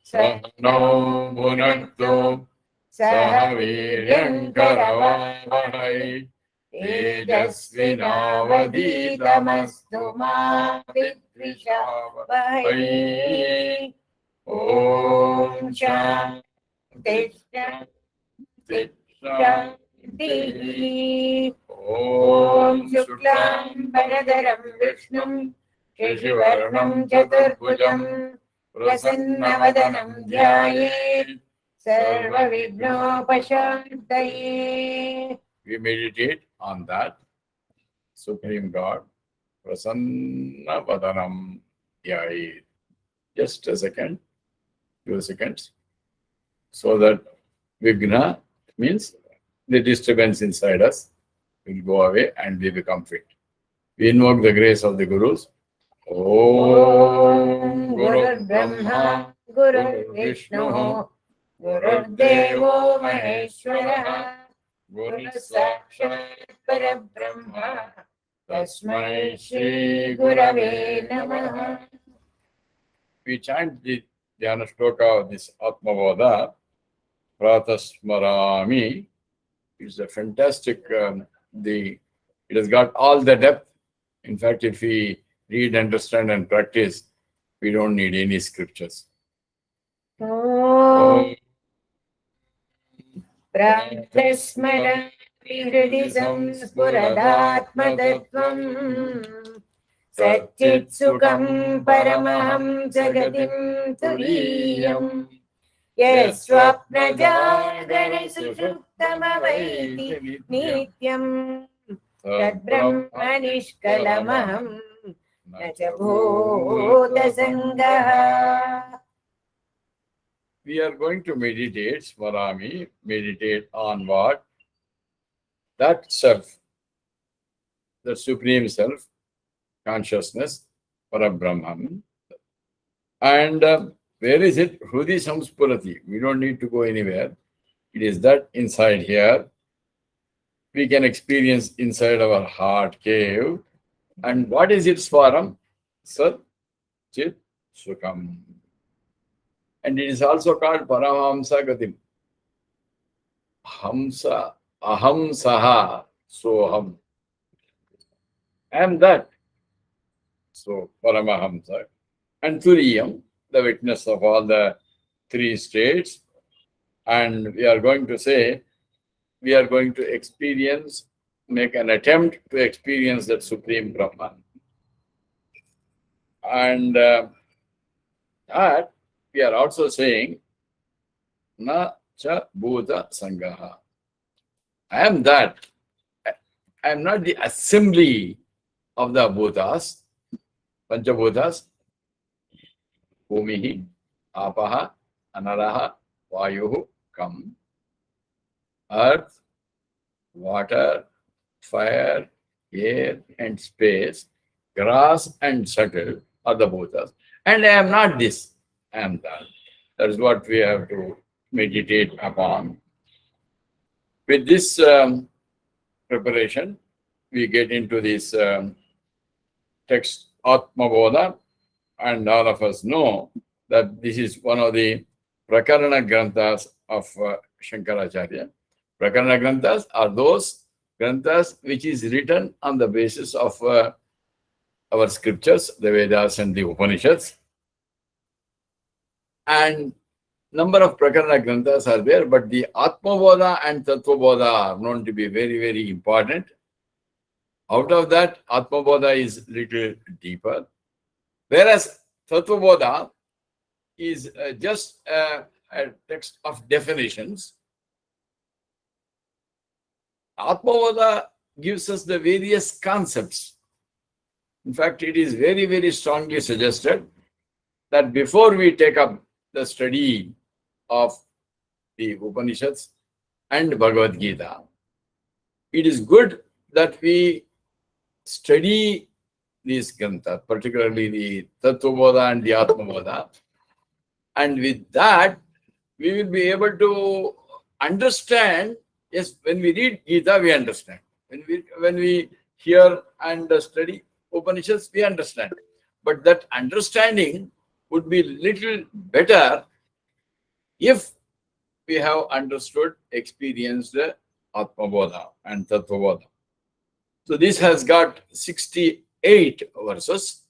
Sahno Bhunaktu Sahaviryankaravavahai Tejasvinavaditamastu ma vidvishavahai. Om Shanti Shanti Shanti. Om Shuklam Bharadaram Vishnum Shashivarnam Chaturbhujam Prasannavadanam Dhyayet Sarva Vignopashantaye. We meditate on that Supreme God. Prasannavadanam Dhyayet. Just a second, 2 seconds. So that Vigna means the disturbance inside us will go away and we become fit. We invoke the grace of the Gurus. Om Guru Brahma Guru Vishnu Guru Devo Maheshwara Guru Sakshat Parabrahma Tasmai Shri Gurave Namaha. We chant the Dhyana Shloka of this Atma Bodha, Pratasmarami. It's a fantastic, it has got all the depth. In fact, if we read, understand, and practice, we don't need any scriptures. Pratasmarami Hridhi Samspuradatma Tattvam Satchit Sukham Paramaham Jagatim Turiyam Yaswapna Jagana Sushuptamavaiti Nityam Tad Brahma Nishkalamaham Nacha Bhuta Sangaha. We are going to meditate, Smarami, meditate on what? That self, the Supreme Self, consciousness, Parabrahman. And where is it? Hrudi Samspurati. We don't need to go anywhere. It is that inside here. We can experience inside our heart cave. And what is its form? Sat Chit Sukham. And it is also called Paramahamsa Gatim. Hamsa, Aham Saha, Soham. I am that. So, Paramahamsa. And Turiyam, the witness of all the 3 states. And we are going to say, we are going to experience, make an attempt to experience that Supreme Brahman. And that we are also saying, Na cha Bhuta Sangaha. I am that. I am not the assembly of the Bhutas, Panchabhutas, Bhumihi, Apaha, Anaraha, Vayuhu, Kam. Earth, water, fire, air, and space, grass and shuttle are the Bhutas. And I am not this, I am that. That is what we have to meditate upon. With this preparation, we get into this text Atma Bodha, and all of us know that this is one of the Prakarana Granthas of Shankaracharya. Prakarana Granthas are those Granthas which is written on the basis of our scriptures, the Vedas and the Upanishads. And number of Prakarana Granthas are there, but the Atma Bodha and Tattva Bodha are known to be very, very important. Out of that, Atma Bodha is little deeper, whereas Tattva Bodha is just a text of definitions. Atma Bodha gives us the various concepts. In fact, it is very, very strongly suggested that before we take up the study of the Upanishads and Bhagavad Gita, it is good that we study these granthas, particularly the Tattva Bodha and the Atma Bodha. And with that, we will be able to understand. Yes, when we read Gita, we understand. When we hear and study Upanishads, we understand. But that understanding would be little better if we have understood, experienced Atma Bodha and Tattva Bodha. So this has got 68 verses.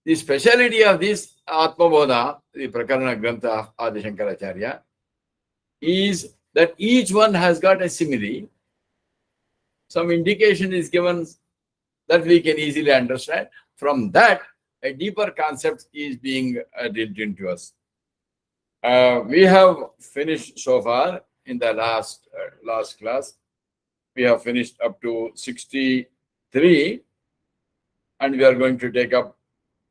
The speciality of this Atma Bodha, the Prakarana Grantha of Adi Shankaracharya, is that each one has got a simile. Some indication is given that we can easily understand. From that, a deeper concept is being drilled into us. We have finished so far in the last class. We have finished up to 63, and we are going to take up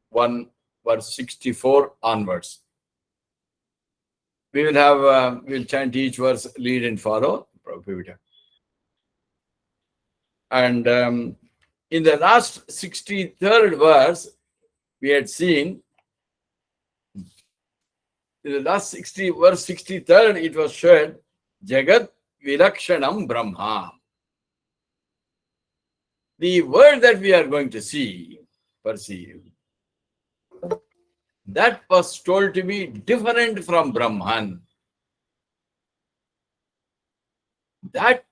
one verse 64 onwards. We will have we'll chant each verse, lead and follow. And in the last 63rd verse, we had seen, in the last verse 63rd, it was shared, Jagat Vilakshanam Brahma. The word that we are going to perceive, that was told to be different from Brahman. That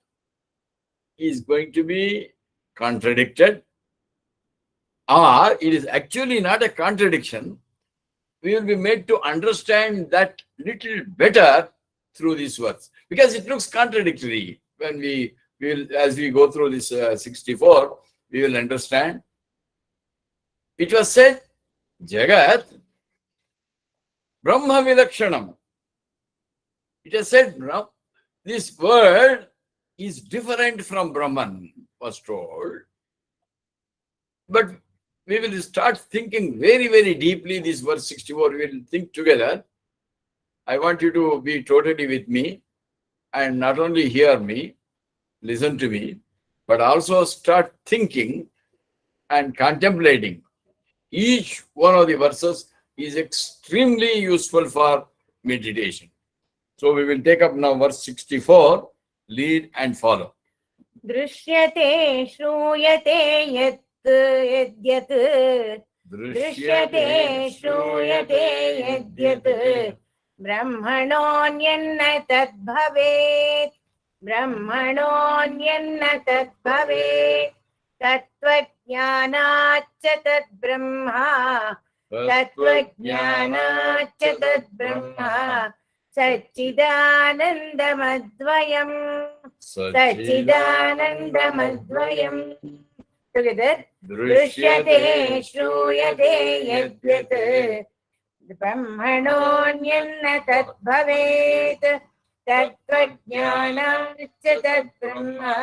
is going to be contradicted, or it is actually not a contradiction. We will be made to understand that little better through these words, because it looks contradictory. When we will, as we go through this 64, we will understand. It was said, Jagat Brahma Vilakshanam. It has said, this word is different from Brahman, was told. But we will start thinking very, very deeply this verse 64. We will think together. I want you to be totally with me and not only hear me, listen to me, but also start thinking and contemplating. Each one of the verses is extremely useful for meditation. So we will take up now verse 64, lead and follow. Drishyate shruyate yat yadyat Drishyate shruyate yadyat Brahmanonyanna tad bhavet Brahmanonyanna tad bhavet Tattvajnanacha tad brahma Tattvajnanacha tad brahma Satchidanandamadvayam Satchidanandamadvayam. Together. Drishyate shruyate yadyat Brahmanonyanna tad bhavet Tattvajnanacha tad brahma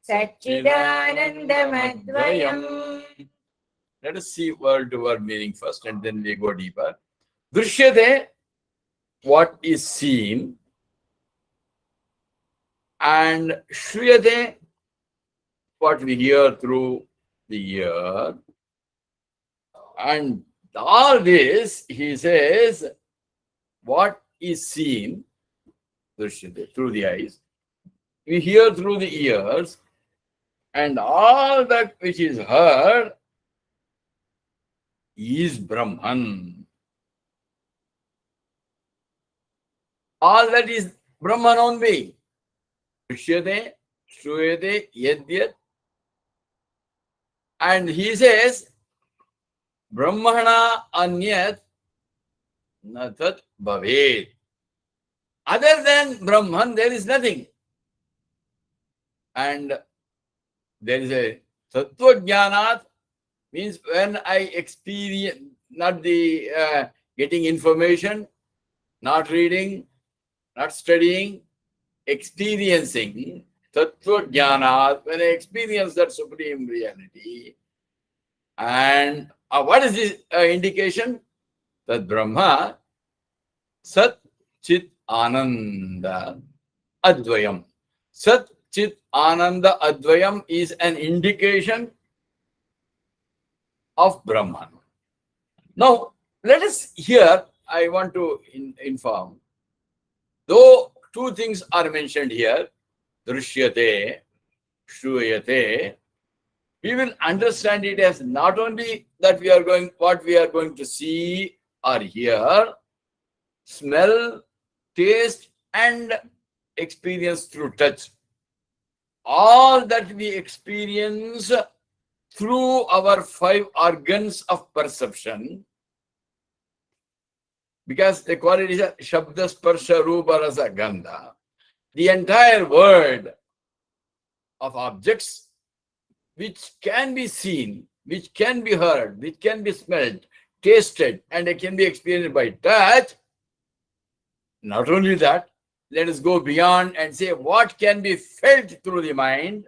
Satchidanandamadvayam. Let us see word to word meaning first, and then we go deeper. Drishyate, what is seen, and Shruyate, what we hear through the ear. And all this, he says, what is seen, Drishyate, through the eyes, we hear through the ears, and all that which is heard is Brahman. All that is Brahman only. Drishyate, Shruyate, Yadyat. And he says, Brahmana anyat natat bhavet. Other than Brahman, there is nothing. And there is a Tattva Jnanat, means when I experience, not the getting information, not reading, not studying, experiencing Tattva Jnana, when I experience that supreme reality. And what is this indication? Tad Brahma Sat Chit Ananda Advayam. Sat Chit Ananda Advayam is an indication of Brahman. Now, let us here, I want to inform, though two things are mentioned here, Drishyate, Shruyate, we will understand it as not only that what we are going to see or hear, smell, taste, and experience through touch. All that we experience through our 5 organs of perception, because they call it is a Shabda Sparsha Rupa Rasa Gandha, the entire world of objects which can be seen, which can be heard, which can be smelled, tasted, and it can be experienced by touch. Not only that, let us go beyond and say what can be felt through the mind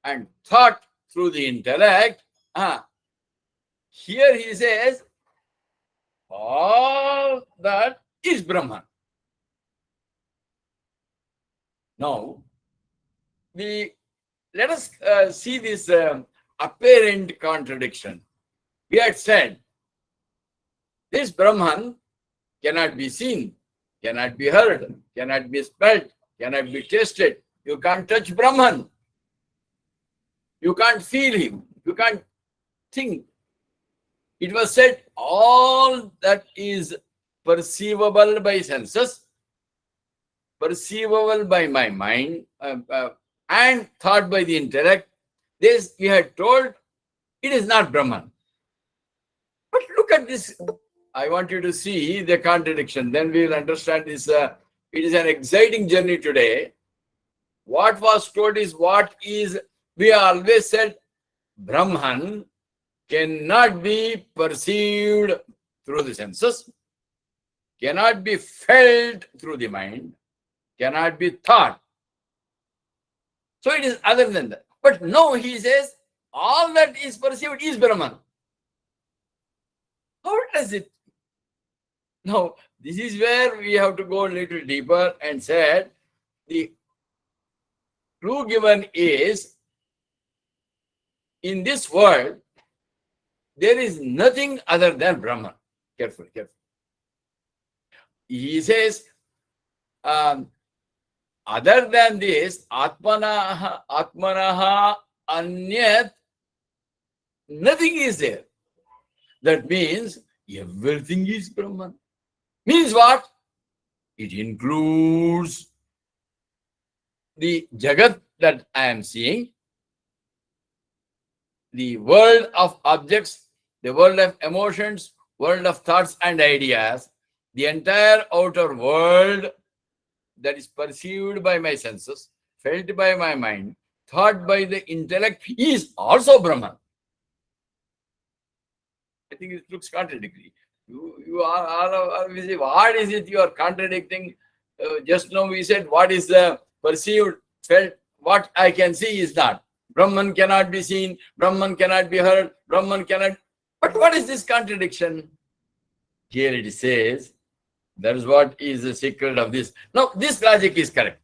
and thought through the intellect. Here he says, all that is Brahman. Now, let us see this apparent contradiction. We had said, this Brahman cannot be seen, cannot be heard, cannot be smelled, cannot be tasted. You can't touch Brahman. You can't feel him. You can't think. It was said, all that is perceivable by senses, perceivable by my mind, and thought by the intellect, this we had told, it is not Brahman. But look at this. I want you to see the contradiction. Then we will understand this. It is an exciting journey today. What was told is what is, we always said, Brahman cannot be perceived through the senses, cannot be felt through the mind, cannot be thought. So it is other than that. But no, he says, all that is perceived is Brahman. How does it? Now, this is where we have to go a little deeper and said, the clue given is, in this world, there is nothing other than Brahman. Careful, careful. He says, other than this, Atmanaha Anyat, nothing is there. That means everything is Brahman. Means what? It includes the Jagat that I am seeing, the world of objects, the world of emotions, world of thoughts and ideas, the entire outer world that is perceived by my senses, felt by my mind, thought by the intellect, is also Brahman. I think it looks contradictory. You are what is it you are contradicting? Just now we said what is the perceived, felt, what I can see is not. Brahman cannot be seen, Brahman cannot be heard, Brahman cannot. But what is this contradiction? Here it says, that is what is the secret of this. Now, this logic is correct.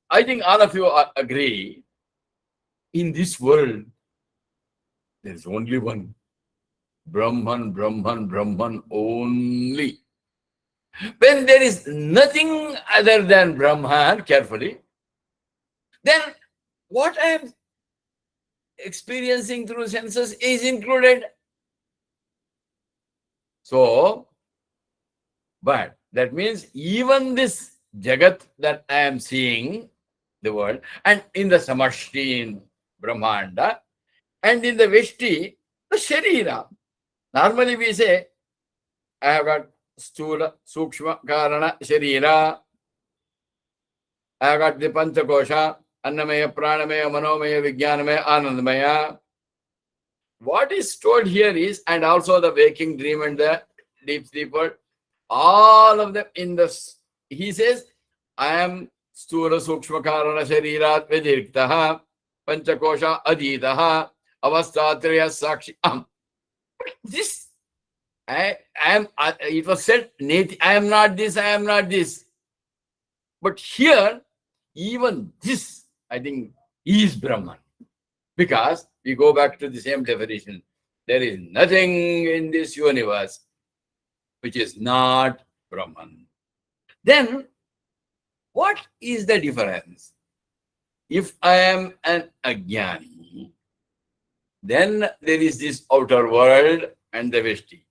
I think all of you agree, in this world, there is only one. Brahman, Brahman, Brahman only. When there is nothing other than Brahman, carefully, then what I am experiencing through senses is included. So, but that means even this Jagat that I am seeing, the world, and in the Samashti, in Brahmanda, and in the Veshti, the Sharira. Normally we say, I have got Stula, Sukshma, Karana, Sharira. I have got the Panchakosha, Annamaya, Pranamaya, Manomaya, Vijnanamaya, Anandamaya. What is told here is, and also the waking dream and the deep sleeper, all of them in this, he says, I am Stula, Sukshma, Karana, Sharirat, Vidirktaha, Panchakosha, Aditaha, Avastatriya, Sakshi. This It was said, I am not this, I am not this. But here, even this, I think, is Brahman. Because we go back to the same definition. There is nothing in this universe which is not Brahman. Then, what is the difference? If I am an Ajnani, then there is this outer world and the Veshti.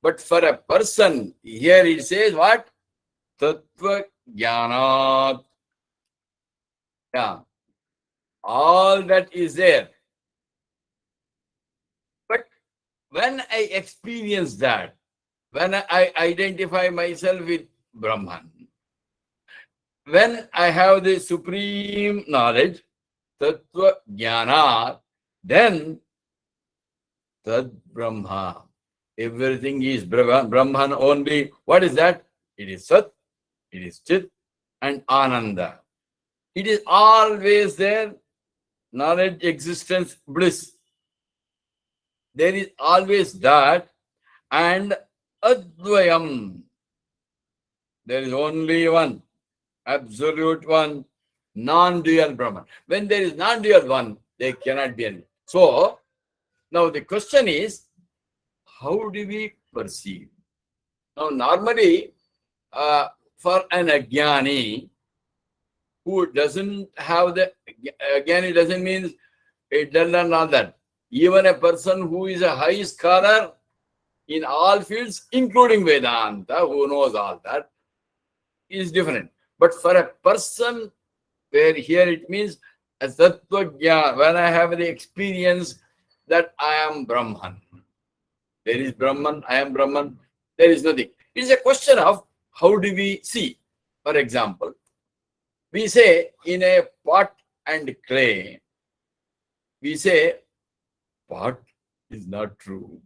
But for a person, here it says what? Tattva Jnanat. Yeah. All that is there. But when I experience that, when I identify myself with Brahman, when I have the supreme knowledge, Tattva Jnana, then Tad Brahma. Everything is Brahman only. What is that? It is Sat, it is Chit, and Ananda. It is always there. Knowledge, existence, bliss. There is always that. And Advayam. There is only one. Absolute one. Non-dual Brahman. When there is non-dual one, there cannot be any. So, now the question is, how do we perceive? Now, normally, for an Ajnani who doesn't have the, Ajnani doesn't mean it does not know that. Even a person who is a high scholar in all fields, including Vedanta, who knows all that, is different. But for a person where here it means a Tattva Jnana, when I have the experience that I am Brahman. There is Brahman, I am Brahman, there is nothing. It is a question of how do we see. For example, we say in a pot and clay, we say pot is not true,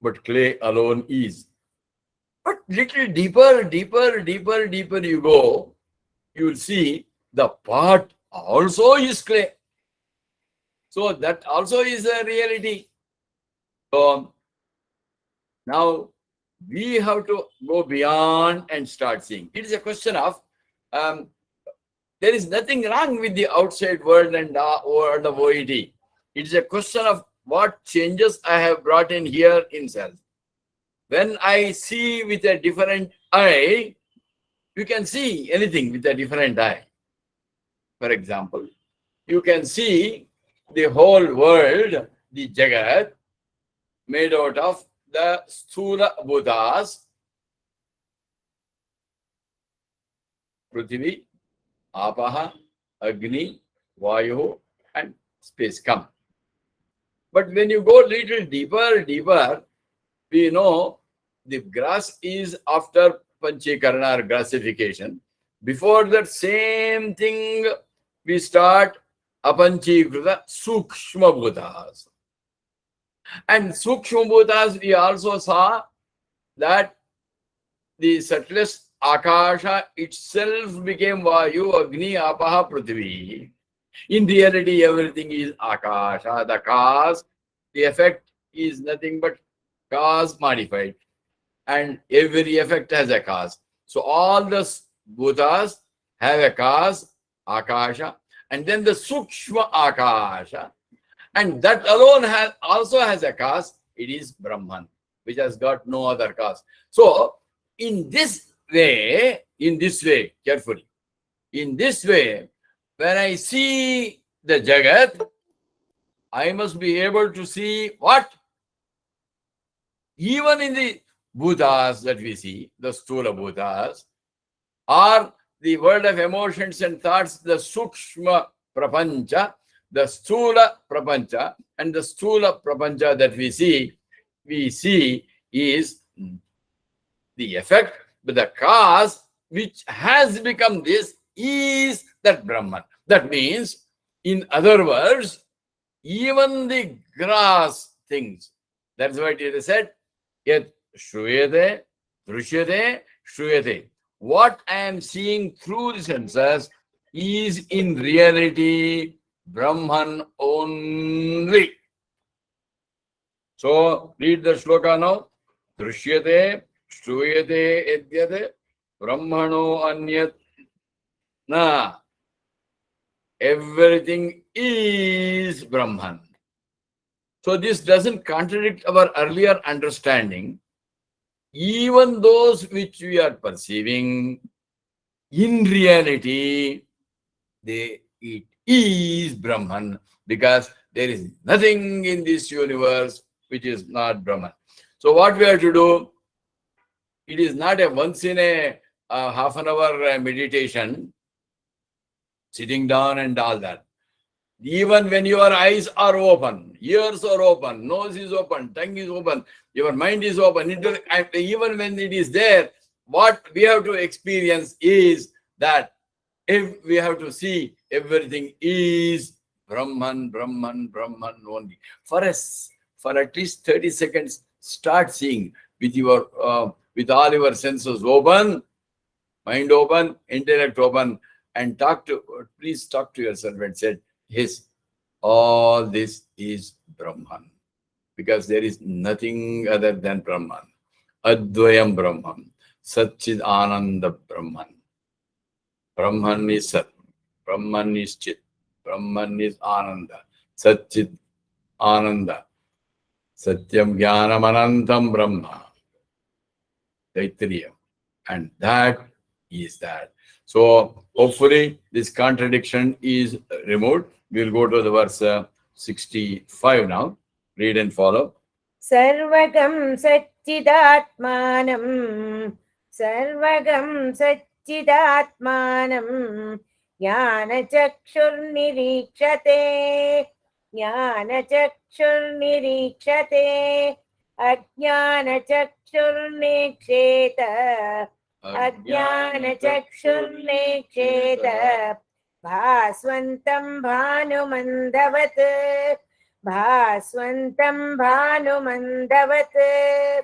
but clay alone is. But little deeper you go, you will see the pot also is clay. So that also is a reality. So now we have to go beyond and start seeing. It is a question of there is nothing wrong with the outside world and or the void. It is a question of what changes I have brought in here in self. When I see with a different eye, you can see anything with a different eye. For example, you can see the whole world, the Jagat, made out of the Sthula Bhutas, Prithvi, Apaha, Agni, Vayu, and space come. But when you go little deeper, we know the grass is after Panchikarana or grassification. Before that same thing, we start Apanchikrita Sukshma Bhutas. And Sukshma Bhutas, we also saw that the subtlest Akasha itself became Vayu, Agni, Apaha, Prithvi. In reality, everything is Akasha. The cause, the effect is nothing but cause modified. And every effect has a cause. So all the Bhutas have a cause, Akasha, and then the Sukshma Akasha. And that alone also has a cause. It is Brahman, which has got no other cause. So in this way, carefully, in this way, when I see the Jagat, I must be able to see what? Even in the Bhutas that we see, the Sthula Bhutas, or the world of emotions and thoughts, the Sukshma Prapancha, the Sthula Prapancha, and the Sthula Prapancha that we see is the effect, but the cause which has become this is that Brahman. That means, in other words, even the grass things. That's what it is said. Yet shruyate, drishyate, shruyate. What I am seeing through the senses is in reality Brahman only. So read the shloka now. Drishyate, Shruyate Edyate, Brahmano Anyat. Na. Everything is Brahman. So this doesn't contradict our earlier understanding. Even those which we are perceiving, in reality, it is Brahman, because there is nothing in this universe which is not Brahman. So what we have to do, it is not a once in a half an hour meditation, sitting down and all that. Even when your eyes are open, ears are open, nose is open, tongue is open, your mind is open, even when it is there, what we have to experience is that if we have to see everything is Brahman, Brahman, Brahman only. For us, for at least 30 seconds, start seeing with with all your senses open, mind open, intellect open, and please talk to yourself and say, yes, all this is Brahman. Because there is nothing other than Brahman. Advayam Brahman. Satchid Ananda Brahman. Brahman is Sat. Brahman is Chit. Brahman is Ananda. Satchid Ananda. Satyam Jnanam Anantam Brahma. Taittiriya. And that is that. So hopefully this contradiction is removed. We'll go to the verse 65 now. Read and follow. Sarvagam Satchidatmanam Sarvagam Satchidatmanam Jnana Chakshurnirikshate Jnana Chakshurnirikshate Ajnana Chakshurniksheta Ajnana Chakshurniksheta Bhaswantam Bhanumandavat Bhaswantam Bhanumandavat.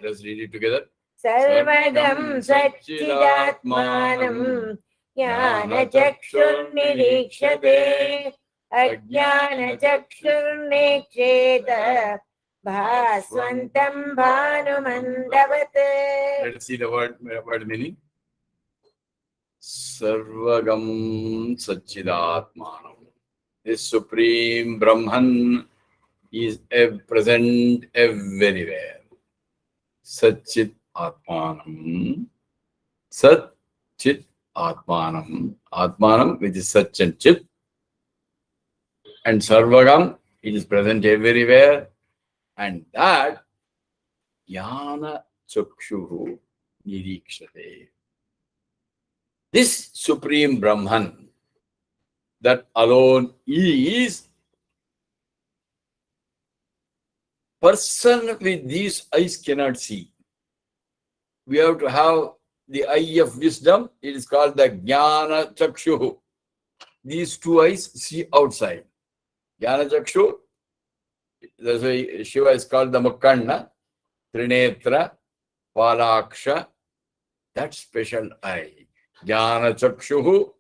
Let's read it together. Sarvagam Satchidatmanam Jnana Chakshurnirikshate Ajnana Chakshurniksheta Bhaswantam Bhanumandavat. Let's see the word meaning. Sarvagam Satchidatmanam. This Supreme Brahman is present everywhere. Satchit Atmanam. Sat Chit Atmanam. Atmanam, which is Sat and Chit. And Sarvagam, it is present everywhere. And that Jnana Chakshuhu Nirikshate. This Supreme Brahman, that alone is person with these eyes cannot see. We have to have the eye of wisdom. It is called the Jnana Chakshuhu. These two eyes see outside. Jnana Chakshu, that's why Shiva is called the Mukkanna, Trinetra, Palaksha, that special eye. Jnana Chakshuhu.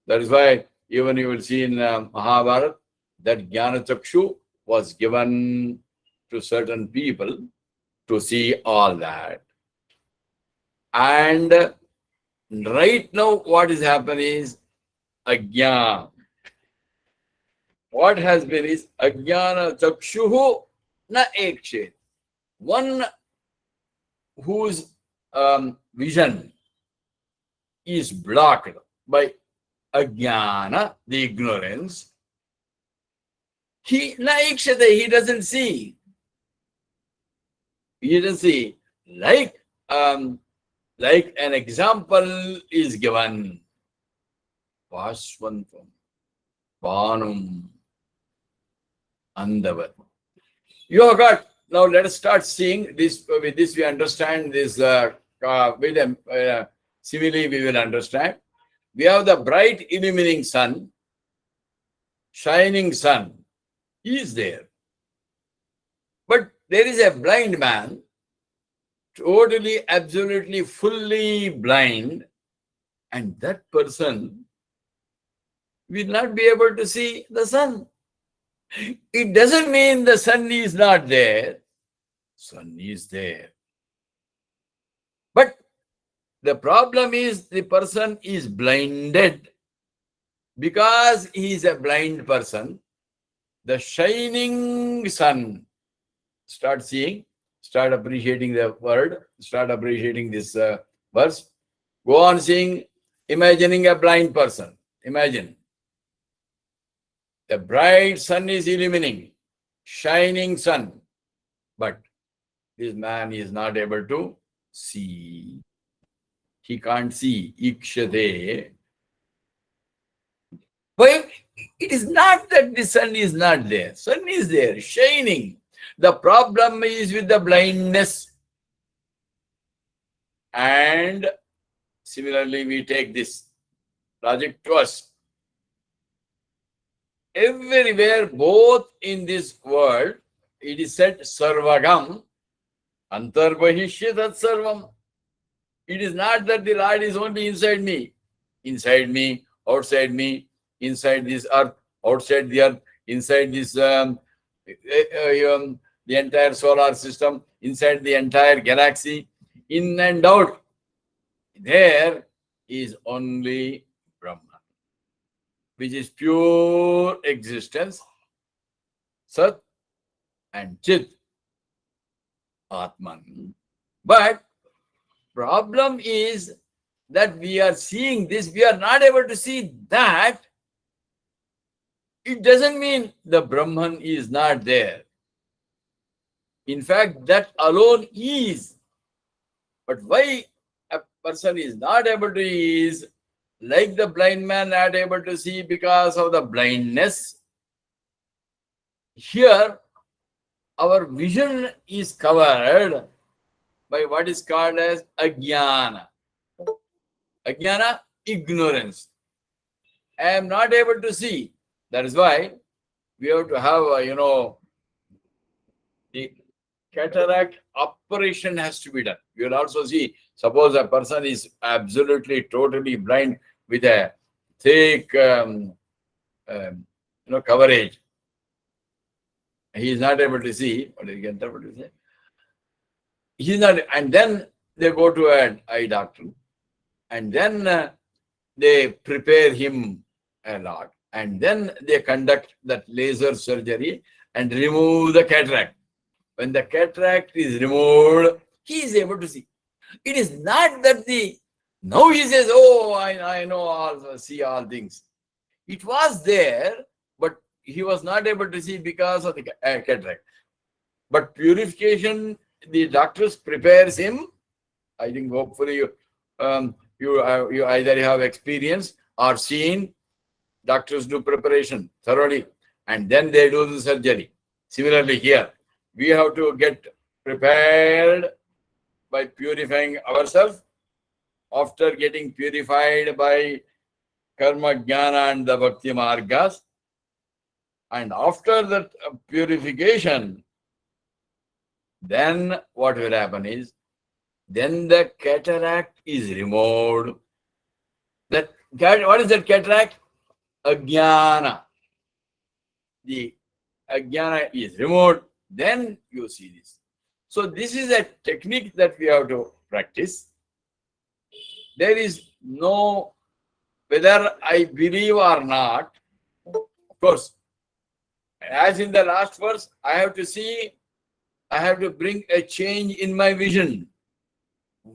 That is why even you will see in Mahabharata that Jnana Chakshu was given to certain people to see all that. And right now what is happening is Ajnana. What has been is Ajnana Chakshuhu na Ekshet. One whose vision is blocked by Ajnana, the ignorance, he doesn't see. He doesn't see. Like an example is given. Vaswantam, Vanum, Andavat. You have got, now let us start seeing this. With this we understand this, with a simile we will understand. We have the bright illumining sun, shining sun. He is there. But there is a blind man, totally, absolutely, fully blind, and that person will not be able to see the sun. It doesn't mean the sun is not there. Sun is there. The problem is the person is blinded. Because he is a blind person, the shining sun, start seeing, start appreciating the word, start appreciating this verse. Go on seeing, imagining a blind person. Imagine. The bright sun is illumining, shining sun. But this man is not able to see. He can't see. Ikshate. Why? It is not that the sun is not there. Sun is there, shining. The problem is with the blindness. And similarly, we take this logic to us. Everywhere, both in this world, it is said sarvagam, antarbahishya tat sarvam. It is not that the Lord is only inside me, outside me, inside this earth, outside the earth, inside this the entire solar system, inside the entire galaxy, in and out. There is only Brahman, which is pure existence, Sat and Chit, Atman. But problem is that we are seeing this, we are not able to see that. It doesn't mean the Brahman is not there. In fact, that alone is. But why a person is not able to is like the blind man not able to see because of the blindness. Here, our vision is covered by what is called as ajnana. Ajnana, ignorance. I am not able to see. That is why we have to have, the cataract operation has to be done. You will also see, suppose a person is absolutely, totally blind with a thick, coverage. He is not able to see. What is he able to say? He is not, and then they go to an eye doctor, and then they prepare him a lot, and then they conduct that laser surgery and remove the cataract. When the cataract is removed, he is able to see. It is not that now he says, oh, I know all, see all things. It was there, but he was not able to see because of the cataract. But purification, the doctors prepares him. I think hopefully you either have experience or seen. Doctors do preparation thoroughly, and then they do the surgery. Similarly here, we have to get prepared by purifying ourselves. After getting purified by karma, jnana and the bhakti margas, and after that purification, then what will happen is, then the cataract is removed. What is that cataract? Ajnana. The ajnana is removed, then you see this. So this is a technique that we have to practice. There is no, whether I believe or not, of course, as in the last verse, I have to bring a change in my vision.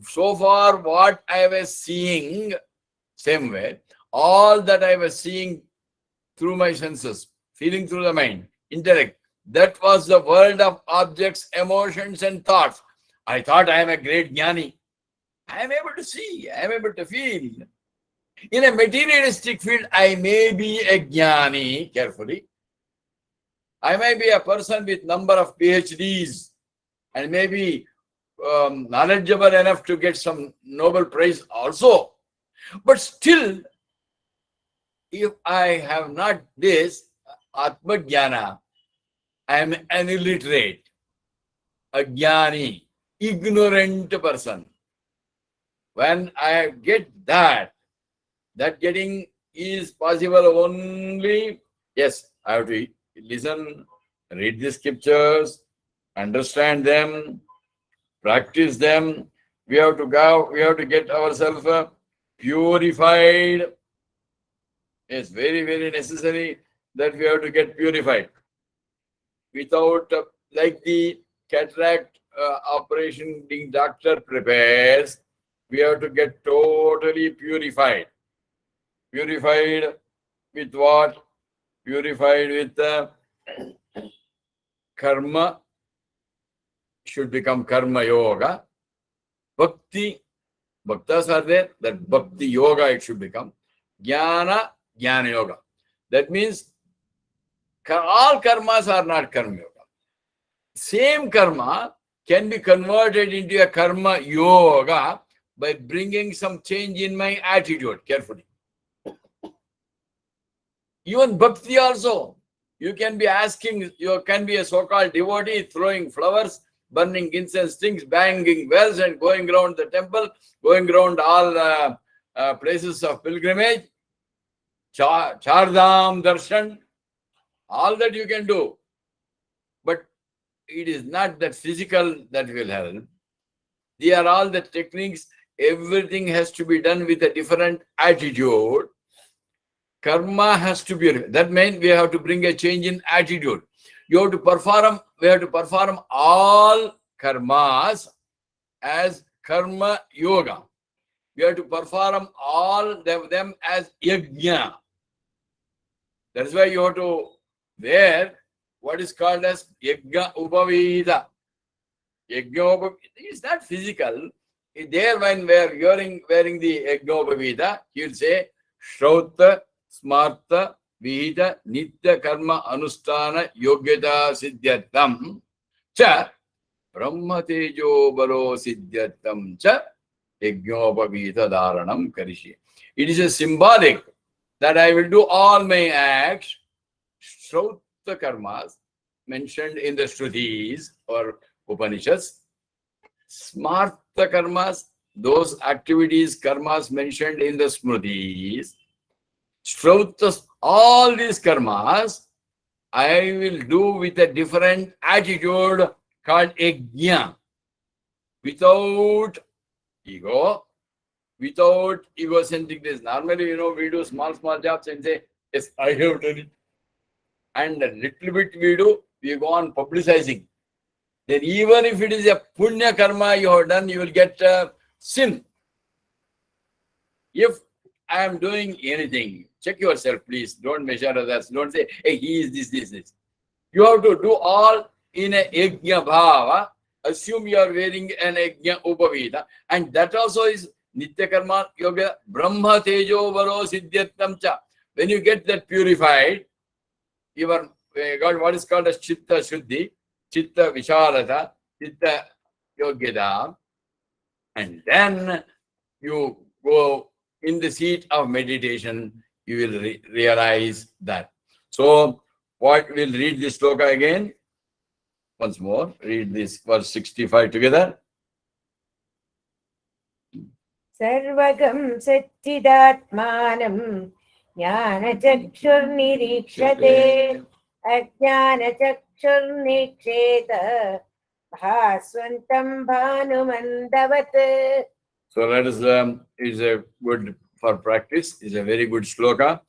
So far, what I was seeing, same way, all that I was seeing through my senses, feeling through the mind, intellect, that was the world of objects, emotions, and thoughts. I thought I am a great jnani. I am able to see, I am able to feel. In a materialistic field, I may be a jnani, carefully. I may be a person with number of PhDs and maybe knowledgeable enough to get some Nobel Prize also. But still, if I have not this Atma Jnana, I am an illiterate, a jnani, ignorant person. When I get that getting is possible only, yes, I have to listen, read the scriptures, understand them, practice them, We have to go, we have to get ourselves purified. It's very, very necessary that we have to get purified. Without, like the cataract operation the doctor prepares, we have to get totally purified. Purified with what? Purified with karma, should become karma yoga. Bhakti, bhaktas are there, that bhakti yoga it should become. Jnana, jnana yoga. That means all karmas are not karma yoga. Same karma can be converted into a karma yoga by bringing some change in my attitude. Carefully. Even bhakti also. You can be asking, you can be a so-called devotee throwing flowers, burning incense things, banging bells and going around the temple, going around all places of pilgrimage, Chardham Darshan, all that you can do. But it is not that physical that will help. They are all the techniques. Everything has to be done with a different attitude. Karma has to be, that means we have to bring a change in attitude. You have to perform, we have to perform all karmas as karma yoga. We have to perform all of them as yajna. That is why you have to wear what is called as yajna upavita. Yajna upavita is not physical. There when we are wearing the yajna upavita, he will say, Shrauta, Smarta, Vihita, Nitya Karma Anusthana Yogyata Siddhyatam Cha Brahma Tejo Balo Siddhyatam Cha Yajnopavita Dharanam Karishi. It is a symbolic that I will do all my acts, Shrauta Karmas mentioned in the Shrutis or Upanishads, Smarta Karmas, those activities, karmas mentioned in the Smritis, Shrautas, all these karmas, I will do with a different attitude called yajna. Without ego, without egocentrism. Normally, we do small jobs and say, yes, I have done it. And a little bit we go on publicizing. Then even if it is a punya karma you have done, you will get sin. If I am doing anything, check yourself, please. Don't measure others. Don't say, hey, he is this. You have to do all in a yajna bhava. Assume you are wearing an yajna upavita. And that also is nitya karma yoga. Brahma tejo varo siddhyatam cha. When you get that purified, you are got what is called as chitta shuddhi, chitta vishalata, chitta yogyada. And then you go in the seat of meditation, you will realize that. So, what we'll read this sloka again. Once more, read this verse 65 together. Sarvagam Satchidatmanam Jnanachakshurnirikshate Ajnanachakshurniksheta Bhaswantam Bhanumandavat. So let us, is a good for practice, is a very good sloka.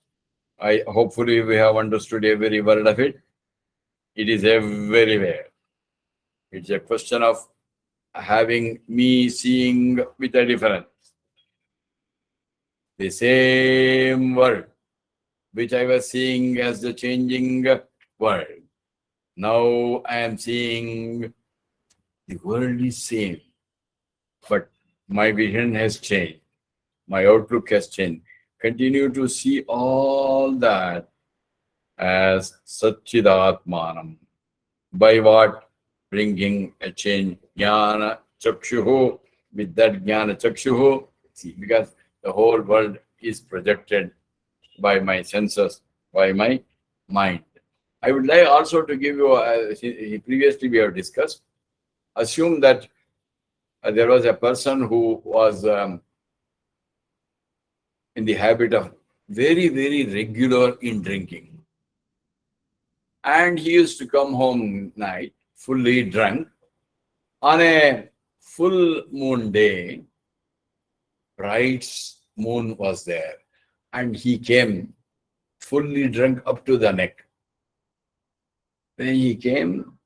Hopefully we have understood every word of it. It is everywhere. It's a question of having me seeing with a difference. The same word, which I was seeing as the changing world. Now I am seeing the world is same, but my vision has changed. My outlook has changed. Continue to see all that as Satchidatmanam. By what? Bringing a change. Jnana Chakshuhu. With that Jnana Chakshuhu. See, because the whole world is projected by my senses, by my mind. I would like also to give you, previously we have discussed, assume that there was a person who was in the habit of very, very regular in drinking. And he used to come home night fully drunk on a full moon day, bright moon was there, and he came fully drunk up to the neck. Then he came,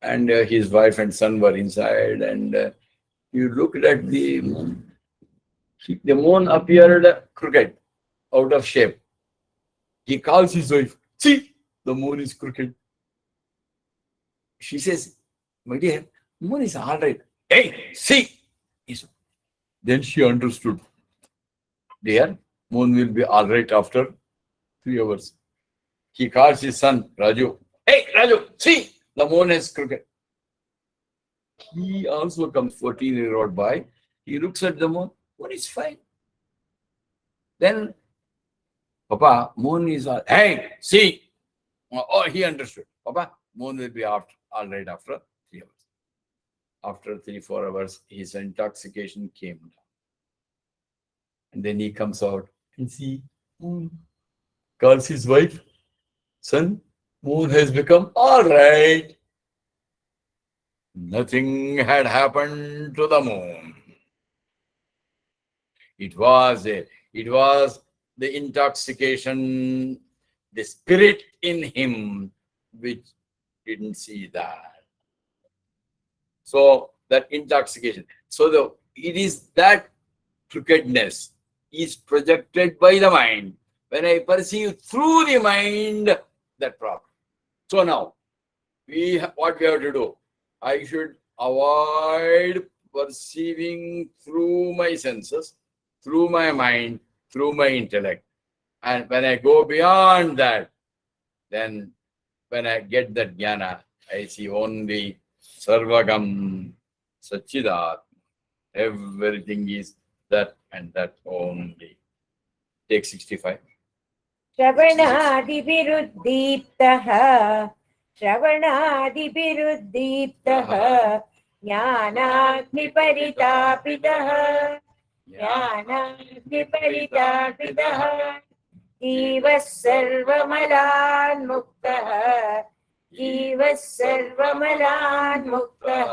and his wife and son were inside, and he looked at the moon. The moon appeared crooked, out of shape. He calls his wife, "See, the moon is crooked." She says, "My dear, moon is all right." "Hey, see!" Then she understood. "Dear, moon will be all right after 3 hours." He calls his son, Raju. "Hey, Raju, see, the moon is crooked." He also comes, 14-year-old boy. He looks at the moon. Moon is fine. Then, "Papa, moon is all. Hey, see." Oh, he understood. "Papa, moon will be all right after 3 hours." After 3-4 hours, his intoxication came down. And then he comes out and see moon. Calls his wife, "Son, moon has become all right." Nothing had happened to the moon. It was the intoxication, the spirit in him, which didn't see that. So that intoxication. So it is that crookedness is projected by the mind. When I perceive through the mind, that problem. So now, what we have to do? I should avoid perceiving through my senses, through my mind, through my intellect. And when I go beyond that, then when I get that jnana, I see only Sarvagam, Sachidat. Everything is that and that only. Take 65. श्रवणादिभिरुद्दीप्तः ज्ञानाग्निपरितापितः जीवः सर्वमलान्मुक्तः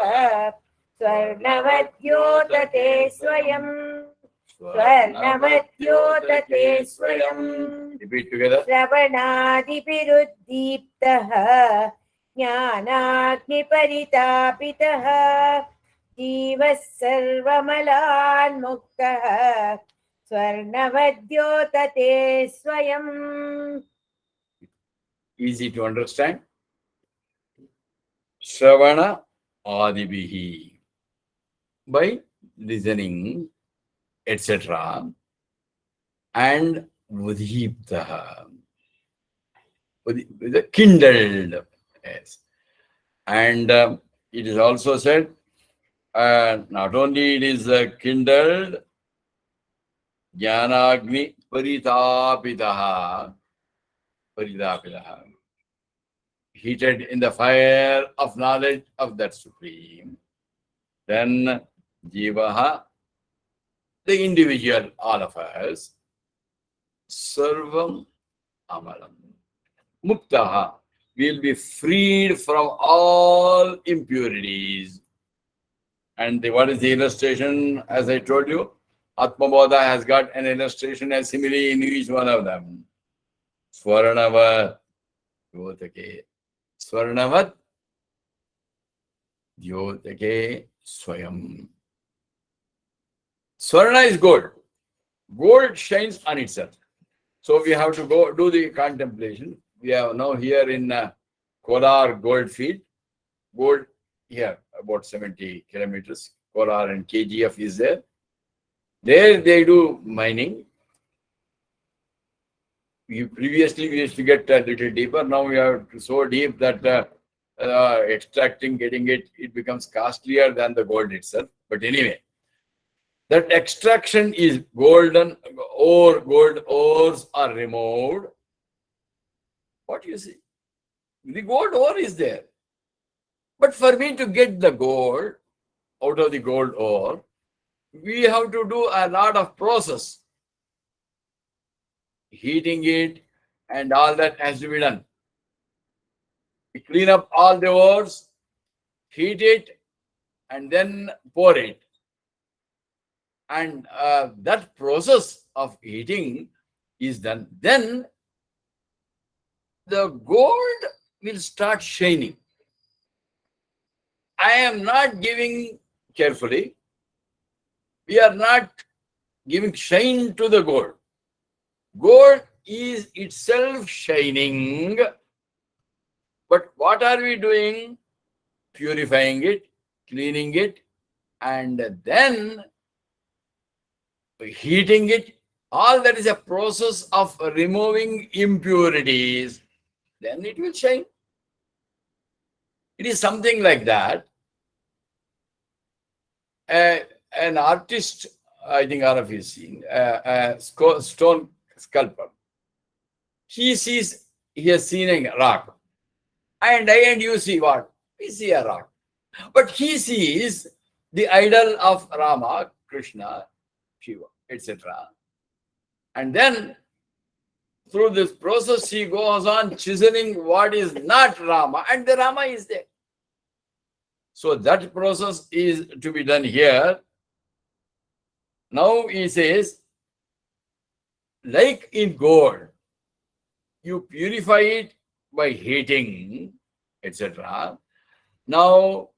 स्वर्णवद्योतते स्वयम् Repeat together. श्रवणादिभिरुद्दीप्तः ज्ञानाग्निपरितापितः जीवः सर्वमलान्मुक्तः स्वर्णवद्योतते स्वयम्. Easy to understand. Shravana Adibihi. By listening, etc. And Udhiptaha. With a kindled. Yes. And it is also said, not only it is kindled, Jnanagni Paritapitaha. Paritapitaha. Heated in the fire of knowledge of that Supreme. Then Jivaha, the individual, all of us, Sarvam Amalam. Muktaha will be freed from all impurities. And what is the illustration? As I told you, Atma Bodha has got an illustration, a simile in each one of them. Swarnava Yotake. Swarnavat Yotake Swayam. Swarna is gold. Gold shines on itself. So we have to go do the contemplation. We have now here in Kolar gold field. Gold here, about 70 kilometers. Kolar and KGF is there. There they do mining. Previously we used to get a little deeper. Now we are so deep that extracting, getting it becomes costlier than the gold itself. But anyway, that extraction is golden ore, gold ores are removed. What do you see? The gold ore is there. But for me to get the gold out of the gold ore, we have to do a lot of process. Heating it and all that has to be done. We clean up all the ores, heat it, and then pour it. And that process of heating is done. Then the gold will start shining. I am not giving carefully. We are not giving shine to the gold. Gold is itself shining. But what are we doing? Purifying it, cleaning it, and then heating it. All that is a process of removing impurities. Then it will shine. It is something like that. An artist, I think all of you seen, a stone sculptor. He has seen a rock. And I and you see what? We see a rock. But he sees the idol of Rama, Krishna, Shiva, etc. And then through this process, he goes on chiseling what is not Rama, and the Rama is there. So that process is to be done here. Now he says, like in gold, you purify it by heating, etc. Now,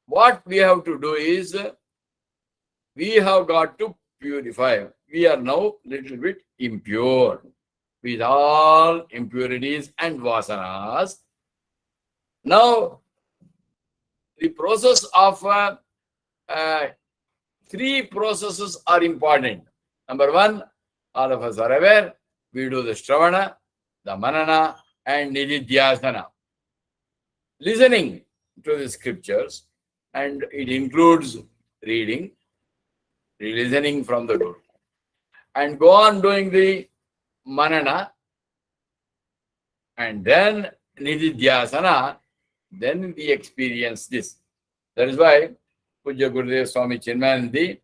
what we have to do is, we have got to purify. We are now little bit impure with all impurities and vasanas. Now, the process of three processes are important. Number one, all of us are aware, we do the Shravana, the Manana, and Nididhyasana. Listening to the scriptures, and it includes reading, listening from the Guru, and go on doing the Manana, and then Nididhyasana, then we experience this. That is why Puja Gurudev Swami Chinmayananda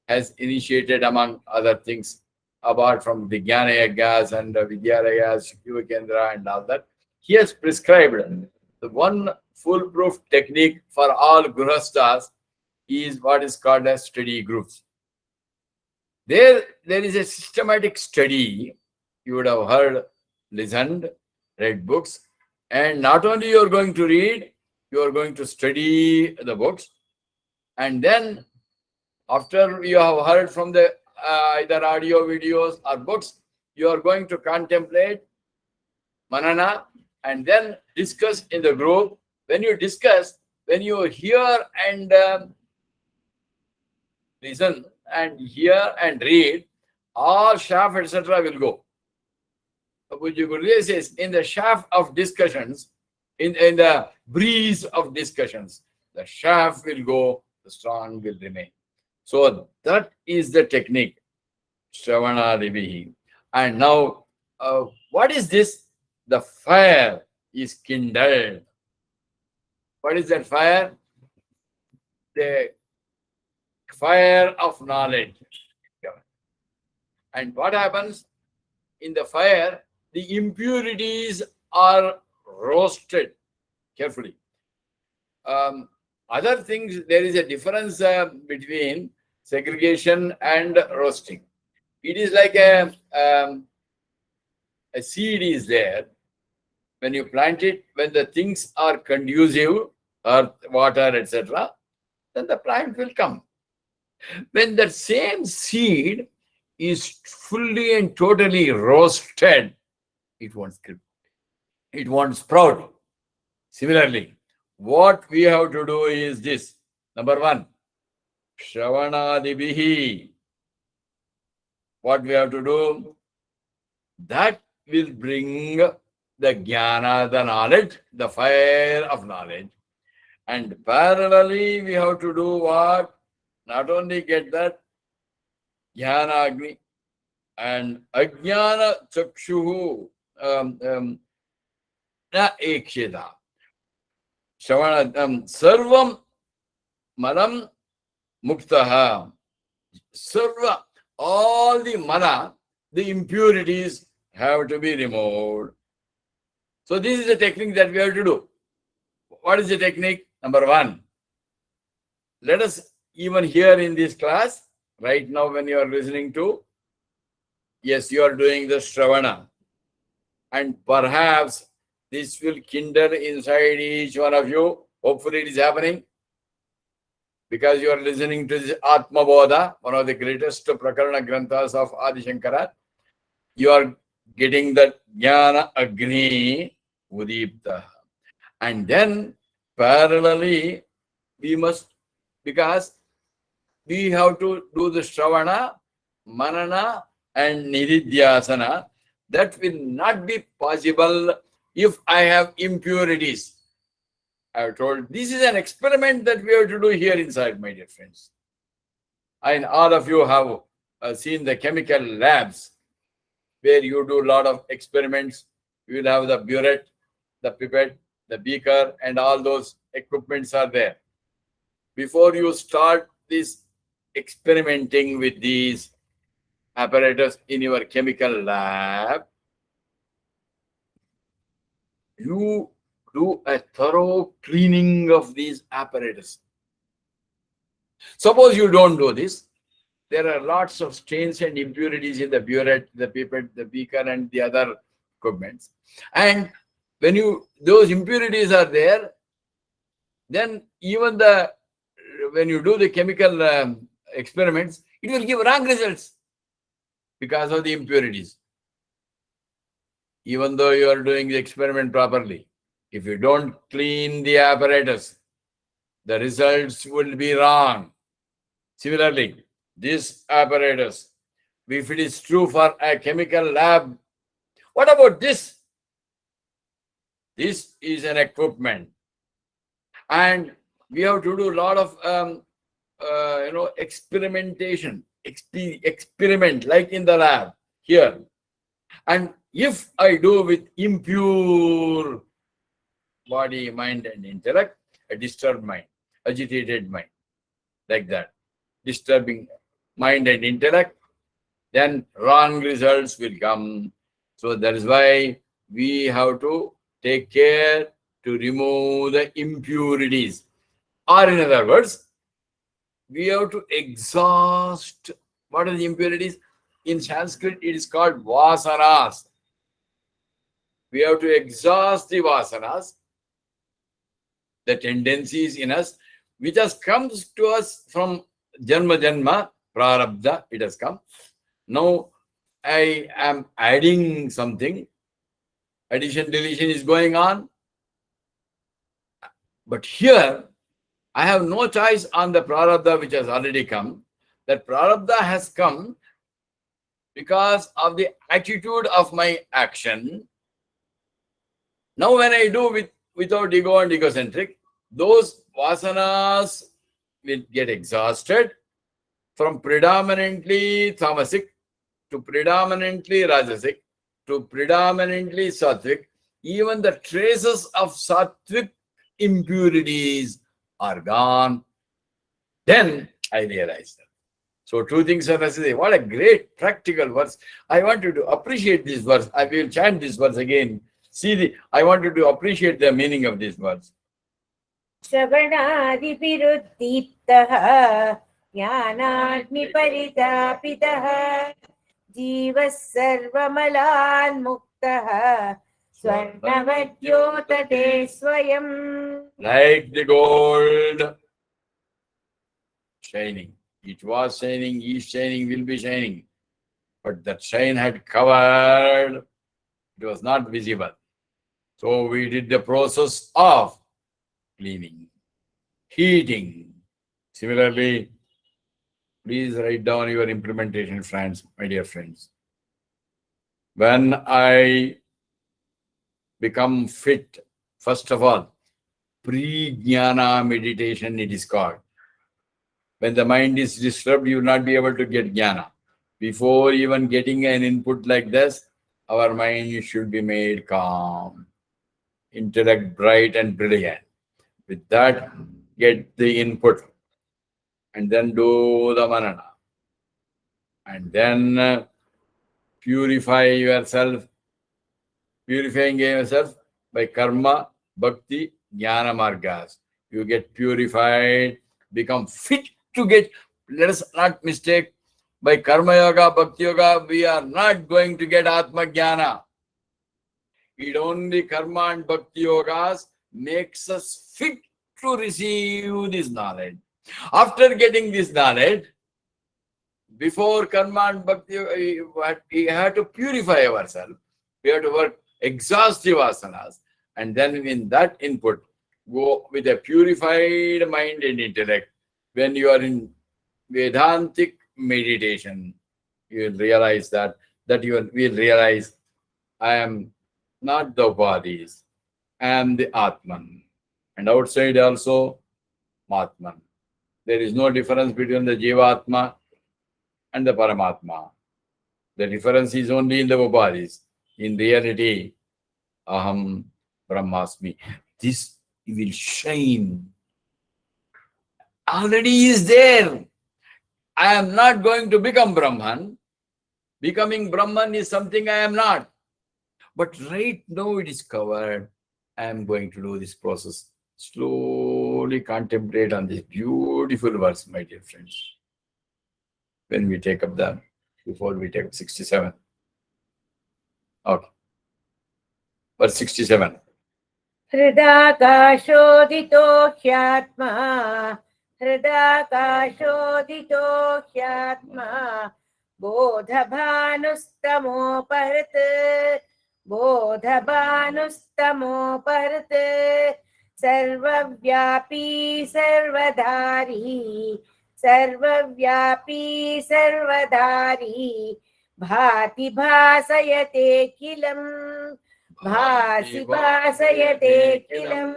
has initiated, among other things, apart from the Jnana Yagas and Vidyarayas, Shiva Kendra and all that, he has prescribed the one foolproof technique for all Grihasthas is what is called as study groups. There is a systematic study. You would have heard, listened, read books, and not only you are going to read, you are going to study the books, and then after you have heard from the either audio videos or books, you are going to contemplate, manana, and then discuss in the group. When you discuss, when you hear and listen and hear and read, all shaft, etc. will go. Puja Gurudev says, in the shaft of discussions, in the breeze of discussions, the shaft will go, the strong will remain. So that is the technique, Shravana Divihi. And now, what is this? The fire is kindled. What is that fire? The fire of knowledge. And what happens? In the fire, the impurities are roasted carefully. Other things, there is a difference between segregation and roasting. It is like a seed is there. When you plant it, when the things are conducive, earth, water, etc., then the plant will come. When that same seed is fully and totally roasted, it won't sprout. Similarly, what we have to do is this. Number one, Shravanadibihi. What we have to do? That will bring the jnana, the knowledge, the fire of knowledge. And parallelly, we have to do what? Not only get that jnana agni and ajnana chakshuhu na eksheda. Shravana sarvam manam muktaha. Sarva, all the mana, the impurities have to be removed. So this is the technique that we have to do. What is the technique? Number one, let us even here in this class, right now when you are listening to, yes, you are doing the Shravana. And perhaps this will kindle inside each one of you. Hopefully it is happening because you are listening to this Atma Bodha, one of the greatest Prakarana Granthas of Adi Shankara. You are getting the Jnana Agni Udipta. And then parallelly, we must, because we have to do the Shravana, Manana, and Nididhyasana. That will not be possible if I have impurities. I have told this is an experiment that we have to do here inside, my dear friends. And all of you have seen the chemical labs where you do a lot of experiments. You will have the burette, the pipette, the beaker, and all those equipments are there. Before you start this experimenting with these apparatus in your chemical lab, you do a thorough cleaning of these apparatus. Suppose you don't do this, there are lots of stains and impurities in the burette, the pipette, the beaker, and the other equipments. And when those impurities are there, then even when you do the chemical experiments, it will give wrong results because of the impurities. Even though you are doing the experiment properly, if you don't clean the apparatus, the results will be wrong. Similarly, this apparatus, if it is true for a chemical lab, what about this? This is an equipment. And we have to do a lot of experimentation, experiment like in the lab here. And if I do with impure body, mind, and intellect, a disturbed mind, agitated mind, like that, disturbing mind and intellect, then wrong results will come. So that is why we have to take care to remove the impurities. Or in other words, we have to exhaust. What are the impurities? In Sanskrit, it is called vasanas. We have to exhaust the vasanas, the tendencies in us, which has comes to us from janma, prarabdha, it has come. Now, I am adding something. Addition, deletion is going on. But here, I have no choice on the prarabdha which has already come. That prarabdha has come because of the attitude of my action. Now, when I do without ego and egocentric, those vasanas will get exhausted from predominantly tamasic to predominantly rajasic to predominantly sattvic. Even the traces of sattvic impurities are gone. Then I realized that. So two things are necessary. What a great practical verse. I want you to appreciate this verse. I will chant this verse again. I want you to appreciate the meaning of this verse. श्रवणादिभिरुद्दीप्तः ज्ञानाग्निपरितापितः जीवः सर्वमलान्मुक्तः स्वर्णवद्योतते स्वयम्. Like the gold shining. It was shining, is shining, will be shining. But that shine had covered. It was not visible. So we did the process of cleaning, heating. Similarly, please write down your implementation, friends, my dear friends. When I become fit, first of all, pre-jnana meditation it is called. When the mind is disturbed, you will not be able to get jnana. Before even getting an input like this, our mind should be made calm, intellect bright and brilliant. With that, get the input and then do the manana. And then purify yourself, purifying yourself by karma, bhakti, jnana margas. You get purified become fit to get. Let us not mistake, by karma yoga, bhakti yoga, we are not going to get Atma Jnana. It only karma and bhakti yogas makes us fit to receive this knowledge. After getting this knowledge, before karma and bhakti, we have to purify ourselves. We have to work exhaustive asanas. And then in that input, go with a purified mind and intellect. When you are in Vedantic meditation, you will realize that you will realize, I am not the bodies, I am the Atman. And outside also, Atman. There is no difference between the Jivatma and the Paramatma. The difference is only in the bodies. In reality, Aham Brahmasmi. This will shine. Already is there. I am not going to become Brahman. Becoming Brahman is something I am not. But right now it is covered. I am going to do this process. Slowly contemplate on this beautiful verse, my dear friends. When we take up before we take up 67. Okay. Verse 67. हृदाकाशोदितो ह्यात्मा हृदाकाशोदितो ह्यात्मा बोधभानुस्तमोपहृत् बोधभानुस्तमोपहृत् सर्वव्यापी सर्वधारी सर्वव्यापी सर्वधारी भाति भासयतेऽखिलम् भासि भासयतेऽखिलम्.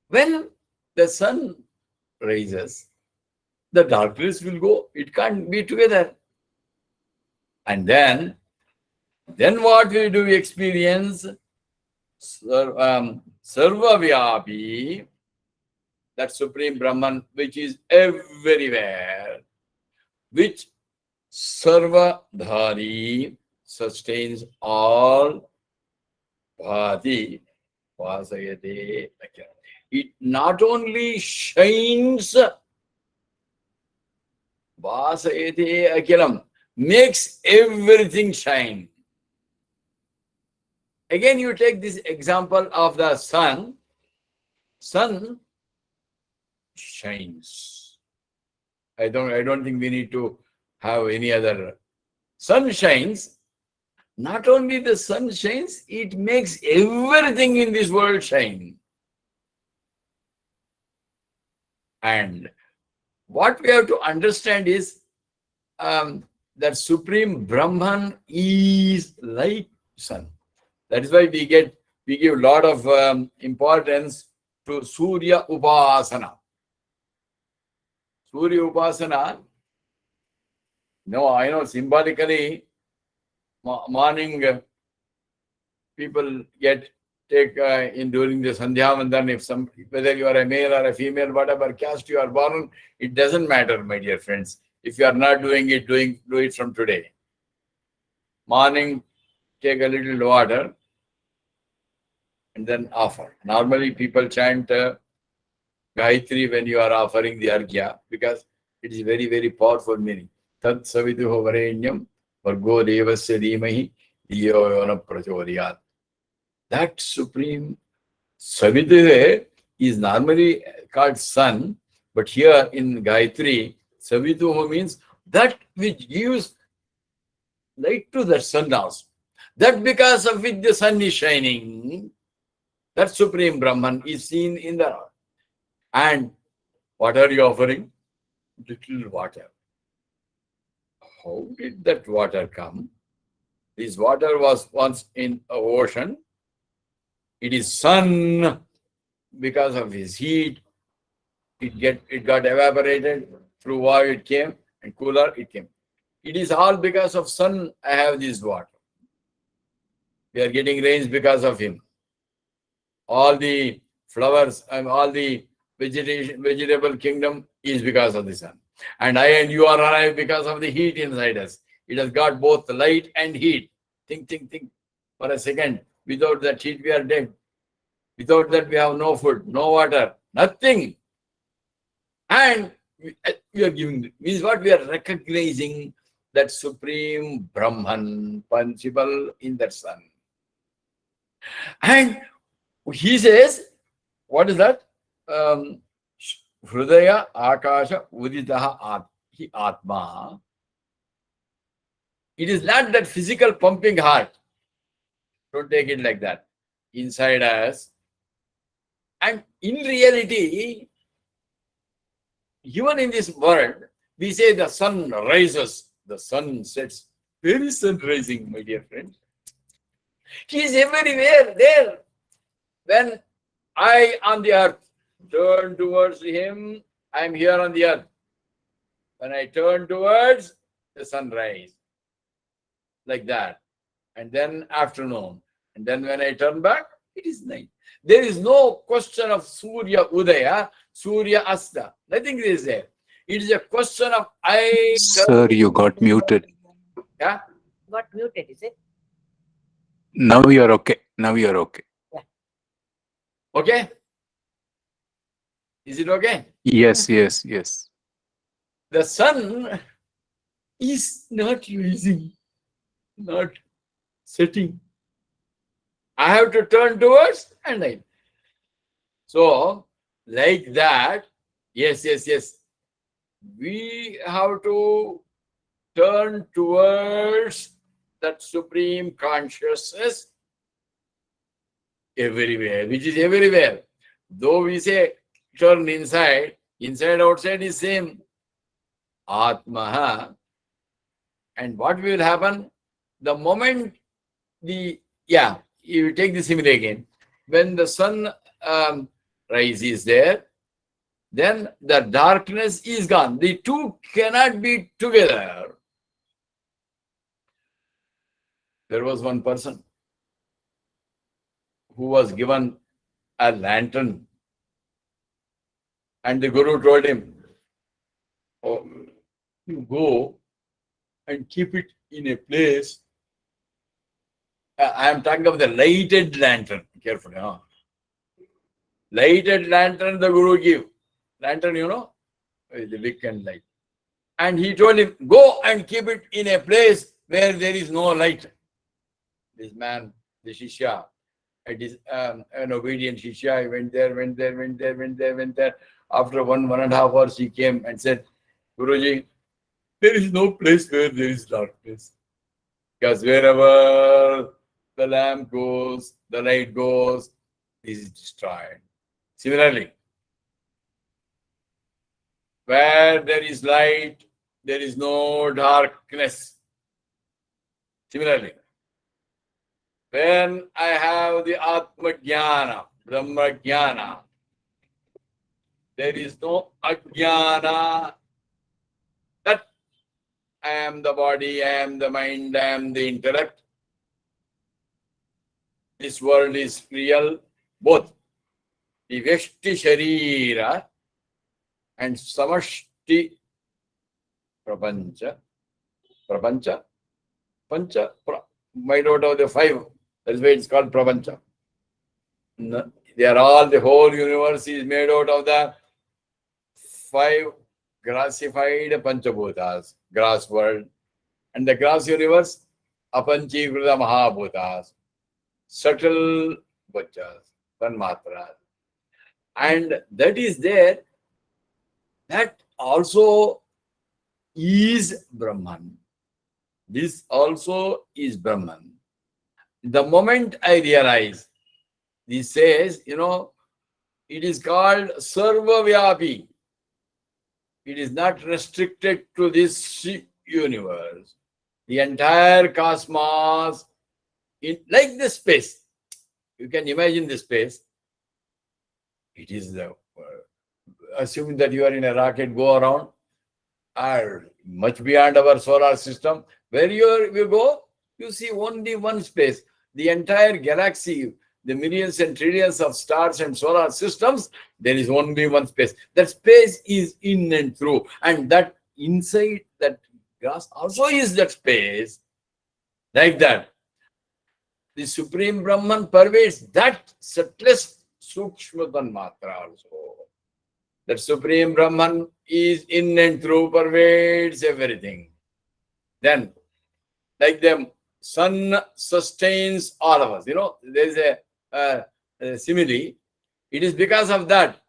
When the sun rises, the darkness will go. It can't be together. And then what do we experience? Sarvavyapi, that Supreme Brahman, which is everywhere, which Sarvadhari, sustains all. Bhati vasayate. It not only shines, vasayate akilam, makes everything shine. Again, you take this example of the sun. Sun shines. I don't think we need to have any other. Sun shines. Not only the sun shines, it makes everything in this world shine. And what we have to understand is that Supreme Brahman is like sun. That is why we give a lot of importance to Surya Upasana. Surya Upasana, no, I know symbolically, morning people take in during the Sandhya Vandan, whether you are a male or a female, whatever caste you are born, it doesn't matter, my dear friends. If you are not doing it, do it from today. Morning, take a little water and then offer. Normally people chant Gayatri when you are offering the Arghya, because it is very, very powerful meaning. Tat Saviduho Varenyam Vargo Devasya Dhimahi Dhiyo Yona Prachodiyat. That Supreme Saviduhe is normally called sun, but here in Gayatri, Saviduho means that which gives light to the sun also. That because of which the sun is shining, that Supreme Brahman is seen in the. And what are you offering? Little water. How did that water come? This water was once in an ocean. It is sun. Because of his heat, it got evaporated. Through water it came, and cooler it came. It is all because of sun I have this water. We are getting rains because of him. All the flowers and all the vegetable kingdom is because of the sun. And I and you are alive because of the heat inside us. It has got both light and heat. Think for a second. Without that heat, we are dead. Without that, we have no food, no water, Nothing. And we are giving, means what? We are recognizing that supreme Brahman principle in that sun. And he says, what is that? Hridaya Akasha Uditaha Atma. It is not that physical pumping heart. Don't take it like that. Inside us. And in reality, even in this world, we say the sun rises, the sun sets. Where is sun rising, my dear friend? He is everywhere there. When I on the earth turn towards him, I am here on the earth. When I turn towards the sunrise, like that. And then afternoon. And then when I turn back, it is night. There is no question of Surya Udaya, Surya Asta. Nothing is there. It is a question of I. Sir, you got muted. Yeah? Got muted, is it? Now you're okay. Now you're okay. Okay? Is it okay? Yes, yes, yes. The sun is not rising, not setting. I have to turn towards and I. So, like that, yes. We have to turn towards that supreme consciousness everywhere, which is everywhere. Though we say turn inside, outside is same. Atma. And what will happen? The moment you take the simile again. When the sun rises there, then the darkness is gone. The two cannot be together. There was one person who was given a lantern, and the Guru told him, "Oh, you go and keep it in a place." I am talking of the lighted lantern. Carefully, huh? Lighted lantern the Guru give. Lantern, you know, the wick and light. And he told him, go and keep it in a place where there is no light. This man, the Shishya, it is an obedient Shishya, he went there. After 1.5 hours, he came and said, Guruji, there is no place where there is darkness. Because wherever the lamp goes, the light goes, this is destroyed. Similarly, where there is light, there is no darkness. Similarly, when I have the Atma Jnana, Brahma Jnana, there is no Ajnana that I am the body, I am the mind, I am the intellect. This world is real, both the Vyashti Sharira and Samashti Prapancha. Pancha, made out of the 5. That's why it's called Prapancha. They are all, the whole universe is made out of the 5 grassified Panchabhutas, grass world. And the grass universe, Apanchikrita Mahabhutas, subtle bachas, Tanmatras. And that is there, that also is Brahman. This also is Brahman. The moment I realize, this says, it is called Sarvavyapi. It is not restricted to this universe. The entire cosmos, like the space. You can imagine the space. It is the, assuming that you are in a rocket, go around, are much beyond our solar system. Where you go, you see only one space. The entire galaxy, the millions and trillions of stars and solar systems, there is only one space. That space is in and through. And that inside that glass also is that space. Like that. The Supreme Brahman pervades that subtlest Sukshma Tanmatra also. That Supreme Brahman is in and through, pervades everything. Then, like the sun sustains all of us. There is a simile. It is because of that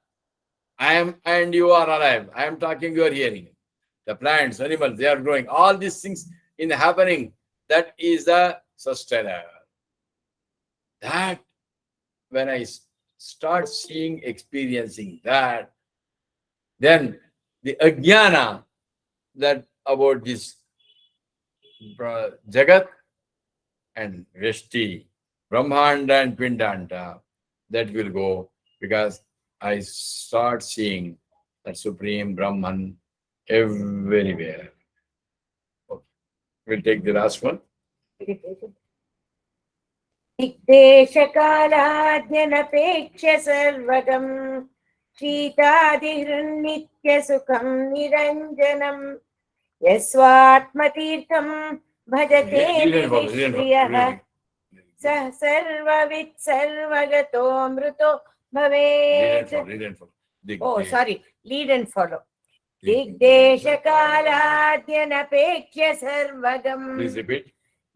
I am and you are alive. I am talking, you are hearing. The plants, animals, they are growing. All these things in happening, that is the sustainer. That when I start seeing, experiencing that, then the ajnana that about this Jagat and Veshti, Brahmanda and Pindanta, that will go, because I start seeing that Supreme Brahman everywhere. Okay. We'll take the last one. दिग्देशकालाद्यनपेक्ष सर्वगम् शीतादिहृन्नित्यसुखम् निरञ्जनम् यस्वात्मतीर्थम् भजते विनिष्क्रियः सः सर्ववित् सर्वगतो मृतो भवेत्. Oh, sorry. Lead and follow. दिग्देशकालाद्यनपेक्ष्य सर्वगम्. Please repeat.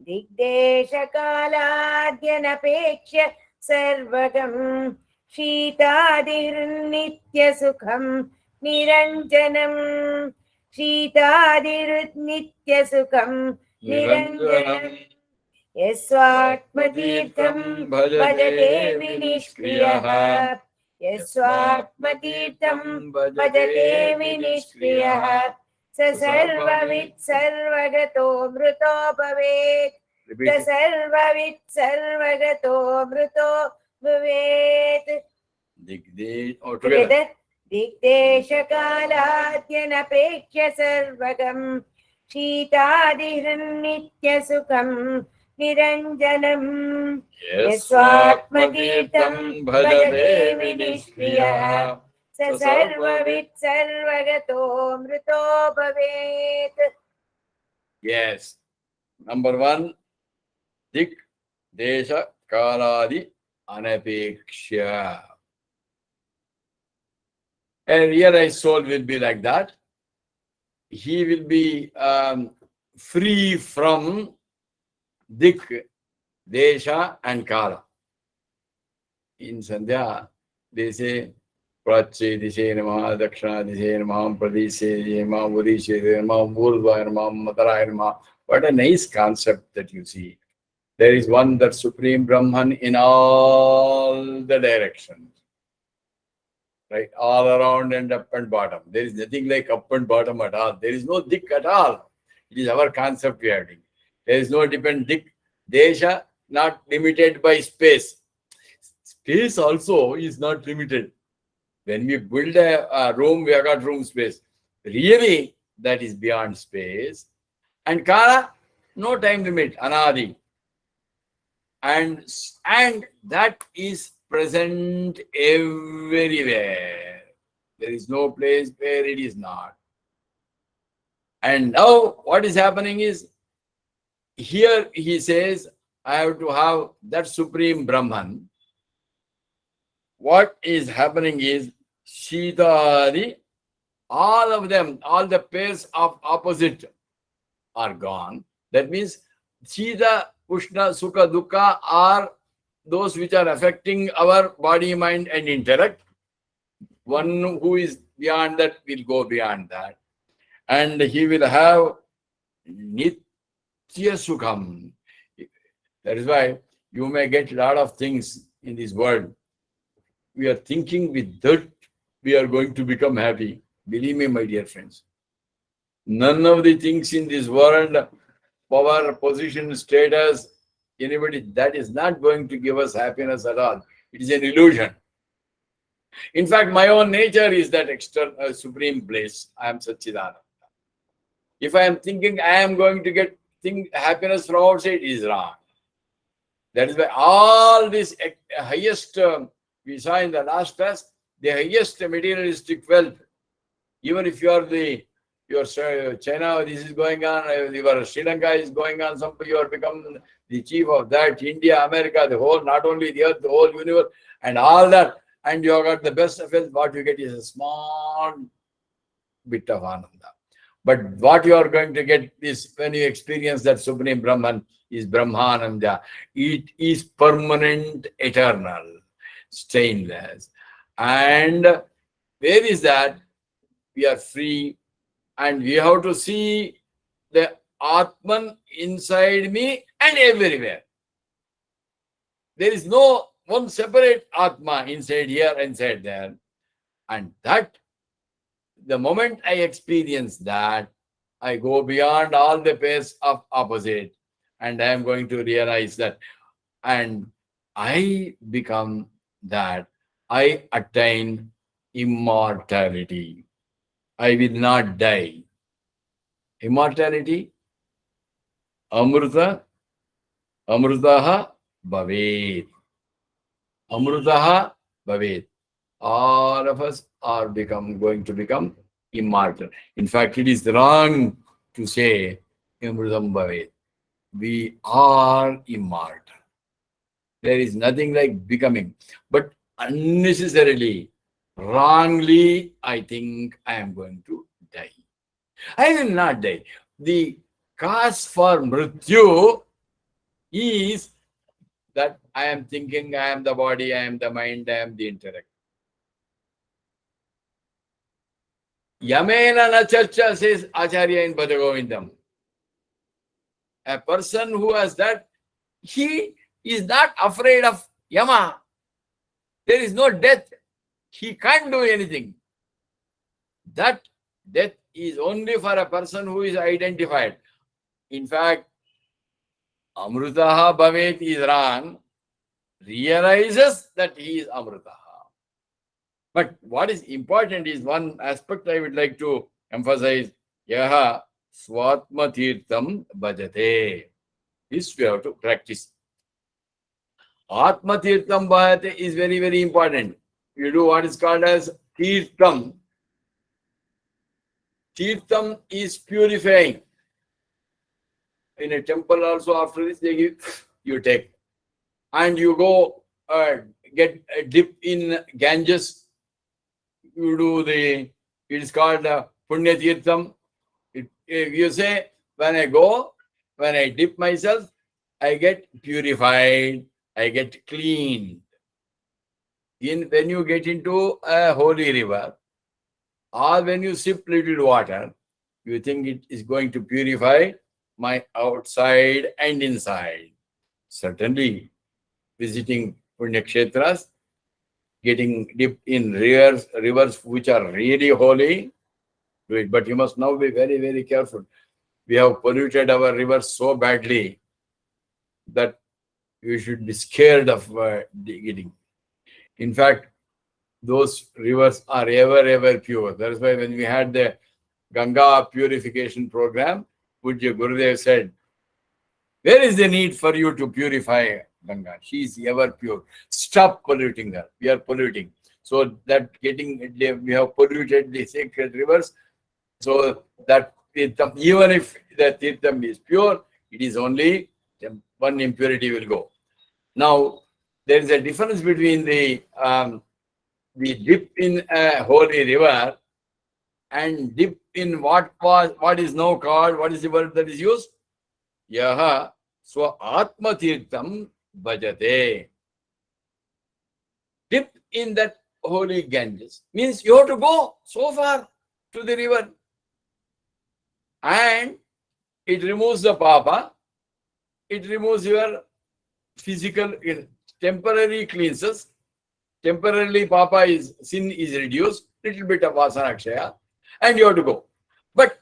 दिग्देशकालाद्यनपेक्ष्य सर्वगम् शीतादिर्नित्यसुखम् निरञ्जनम् शीतादिर्नित्यसुखम् निरञ्जनम् यस्वात्मतीर्थम् भजते विनिष्क्रियः यस्वात्मतीर्थम् भजते विनिष्क्रियः स सर्ववित् सर्वगतो मृतो भवेत् स सर्ववित् सर्वगतो मृतो भवेत्. दिग्देशकालाद्यनपेक्ष्य सर्वगम् शीतादिहृन्नित्यसुखम् निरञ्जनम् यस्वात्मतीर्थम् भजते विनिष्क्रियः स सर्ववित् सर्वगतो मृतो भवेत्. Yes. Number one, Dik, Desha, Kaladi, Anapeksha. And realized soul will be like that. He will be free from Dik, Desha and Kala. In Sandhya, they say, Prache Dishe Namaha, Dakshana Dishe Namaha, Pradeshe Namaha, Urishe Namaha, Murva Namaha, Matara Namaha. What a nice concept that you see. There is one, that Supreme Brahman, in all the directions. Right? All around and up and bottom. There is nothing like up and bottom at all. There is no dik at all. It is our concept we are having. There is no depend dik. Desha, not limited by space. Space also is not limited. When we build a room, we have got room space. Really, that is beyond space. And Kala, no time limit, Anadi. And that is present everywhere. There is no place where it is not. And now what is happening is, here he says, I have to have that Supreme Brahman. What is happening is, Shitari, all of them, all the pairs of opposite are gone. That means Shita, Ushna, Sukha, Dukkha are those which are affecting our body, mind and intellect. One who is beyond that will go beyond that. And he will have Nitya Sukham. That is why you may get a lot of things in this world. We are thinking with that we are going to become happy. Believe me, my dear friends. None of the things in this world, power, position, status, anybody, that is not going to give us happiness at all. It is an illusion. In fact, my own nature is that external supreme bliss. I am Satchidananda. If I am thinking I am going to get happiness from outside, it is wrong. That is why all this highest, we saw in the last class, the highest materialistic wealth, even if you are your China, this is going on, your Sri Lanka is going on, you are become the chief of that, India, America, the whole, not only the earth, the whole universe, and all that, and you have got the best of it, what you get is a small bit of Ananda. But what you are going to get is when you experience that Supreme Brahman is Brahmananda. It is permanent, eternal, stainless. And where is that? We are free, and we have to see the Atman inside me and everywhere. There is no one separate Atma inside here, inside there. And that, the moment I experience that, I go beyond all the pairs of opposite, and I am going to realize that, and I become that. I attain immortality. I will not die. Immortality, Amrita, Amritaha Bhavet. Amritaha Bhavet. All of us are going to become immortal. In fact, it is wrong to say Amritam Bhavet. We are immortal. There is nothing like becoming. But unnecessarily, wrongly, I think I am going to die. I will not die. The cause for mrityu is that I am thinking, I am the body, I am the mind, I am the intellect. Yamena na charcha, says Acharya in Bhadagovindam. A person who has that, he is not afraid of Yama. There is no death. He can't do anything. That death is only for a person who is identified. In fact, Amritaha Bhavet is wrong, realizes that he is Amritaha. But what is important is one aspect I would like to emphasize. Yaha Swatma Tirtham Bhajate. This we have to practice. Atma Tirtham Bhajate is very, very important. You do what is called as Tirtham. Tirtham is purifying. In a temple also, after this, they give, you take. And you go get a dip in Ganges. You do it is called Punya Tirtham. You say, when I dip myself, I get purified, I get clean. When you get into a holy river, or when you sip little water, you think it is going to purify my outside and inside. Certainly, visiting Punya Kshetras, getting dipped in rivers which are really holy, do it. But you must now be very, very careful. We have polluted our rivers so badly that you should be scared of getting. In fact, those rivers are ever pure. That is why when we had the Ganga purification program, Pujya Gurudev said, where is the need for you to purify Ganga? She is ever pure. Stop polluting her. We are polluting. So that we have polluted the sacred rivers. So that Tirtham, even if the Tirtham is pure, it is only one impurity will go. Now, there is a difference between the dip in a holy river and dip in what is now called, what is the word that is used? Yaha Swa Atma Tirtham Bhajate. Dip in that holy Ganges means you have to go so far to the river. And it removes the papa, it removes your physical, temporary cleanses. Temporarily, sin is reduced, little bit of vasana akshaya, and you have to go. But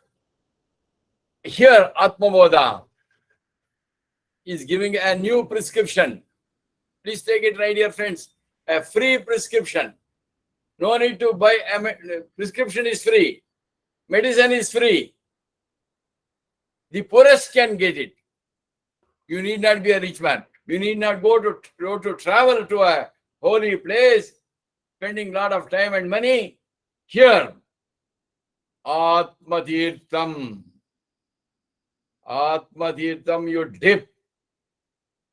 here, Atma Bodha is giving a new prescription. Please take it right here, friends. A free prescription. No need to buy. Prescription is free. Medicine is free. The poorest can get it. You need not be a rich man. You need not go to travel to a holy place, spending a lot of time and money. Here, Atma Tirtham. Atma Tirtham, you dip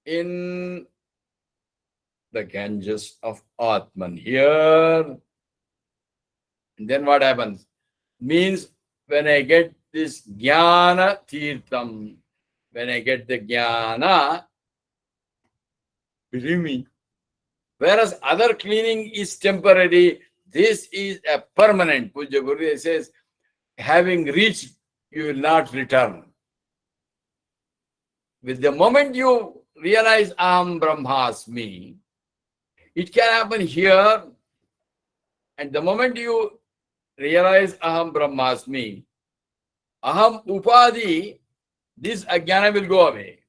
in the Ganges of Atman here. And then what happens? Means when I get this Jnana Tirtham, when I get the Jnana, believe me, whereas other cleaning is temporary, this is a permanent. Puja Guru says, having reached, you will not return. With the moment you realize Aham Brahmasmi, it can happen here. And the moment you realize Aham Brahmasmi, Aham Upadi, this Ajnana will go away.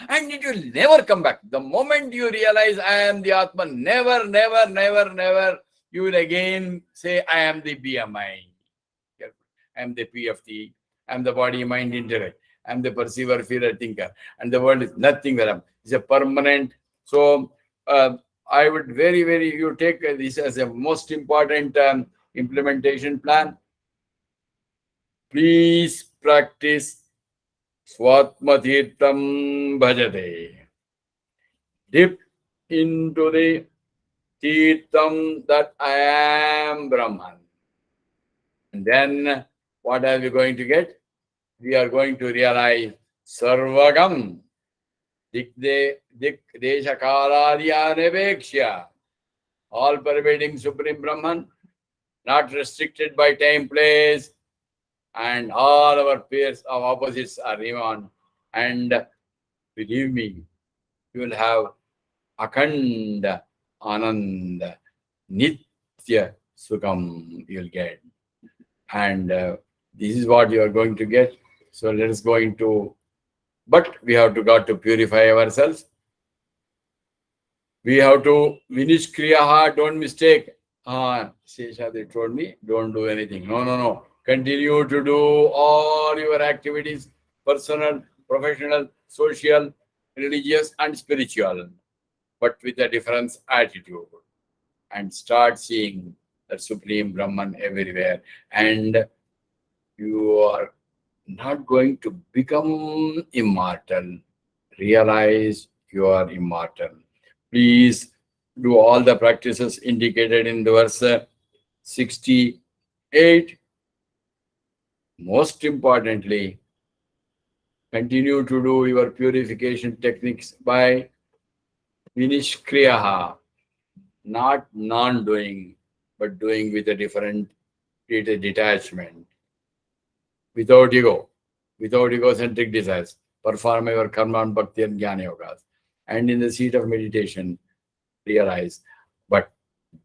And it will never come back. The moment you realize I am the Atman, never, never, never, never, you will again say I am the BMI. I am the PFT. I am the body, mind, intellect. I am the perceiver, feeler, thinker. And the world is nothing but it's a permanent. So I would you take this as a most important implementation plan. Please practice Swatma Tirtham Bhajate. Dip into the Tirtham that I am Brahman. And then what are we going to get? We are going to realize Sarvagam Dik Desha Kaladiya Neveksha, all pervading Supreme Brahman, not restricted by time, place, and all our pairs of opposites are removed. And believe me, you will have Akhanda Ananda Nitya Sukham you will get. And this is what you are going to get. So let us go into, but we have got to purify ourselves. We have to finish Kriyaha, don't mistake. Seshadri told me, don't do anything. No. Continue to do all your activities, personal, professional, social, religious, and spiritual, but with a different attitude. And start seeing the Supreme Brahman everywhere. And you are not going to become immortal. Realize you are immortal. Please do all the practices indicated in the verse 68. Most importantly, continue to do your purification techniques by Vinishkriyaha, not non-doing, but doing with a different detachment. Without ego, without egocentric desires, perform your karma and bhakti and jnana yogas. And in the seat of meditation, realize. But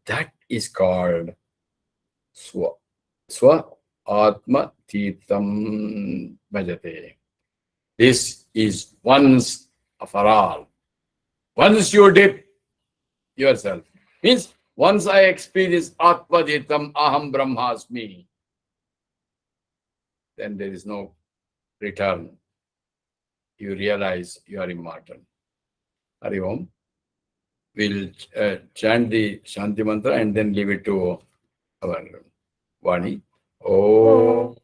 that is called Swa Atma Tirtham Bhajate. This is once for all. Once you dip yourself, means once I experience Atma Tirtham Aham Brahmasmi, then there is no return. You realize you are immortal. Hari Om. We'll chant the Shanti Mantra and then leave it to our Vani. Om.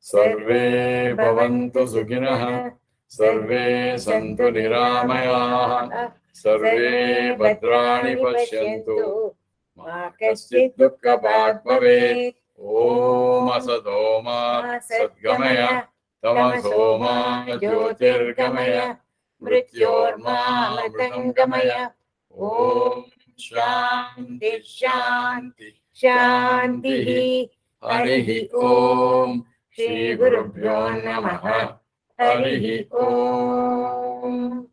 Sarve Bhavantu Sukhinah, Sarve Santu Niramayaः, Sarve Bhadrani Pashyantu, Ma Kaschit Dukkha Bhag Bhavet. Om Asadoma Sadgamaya, Tamasoma Jyotirgamaya, Mrityorma Mritangamaya. Om Shanti Shanti Shanti. Harihi Om. Shri Gurubhyo Namaha. Harihi Om.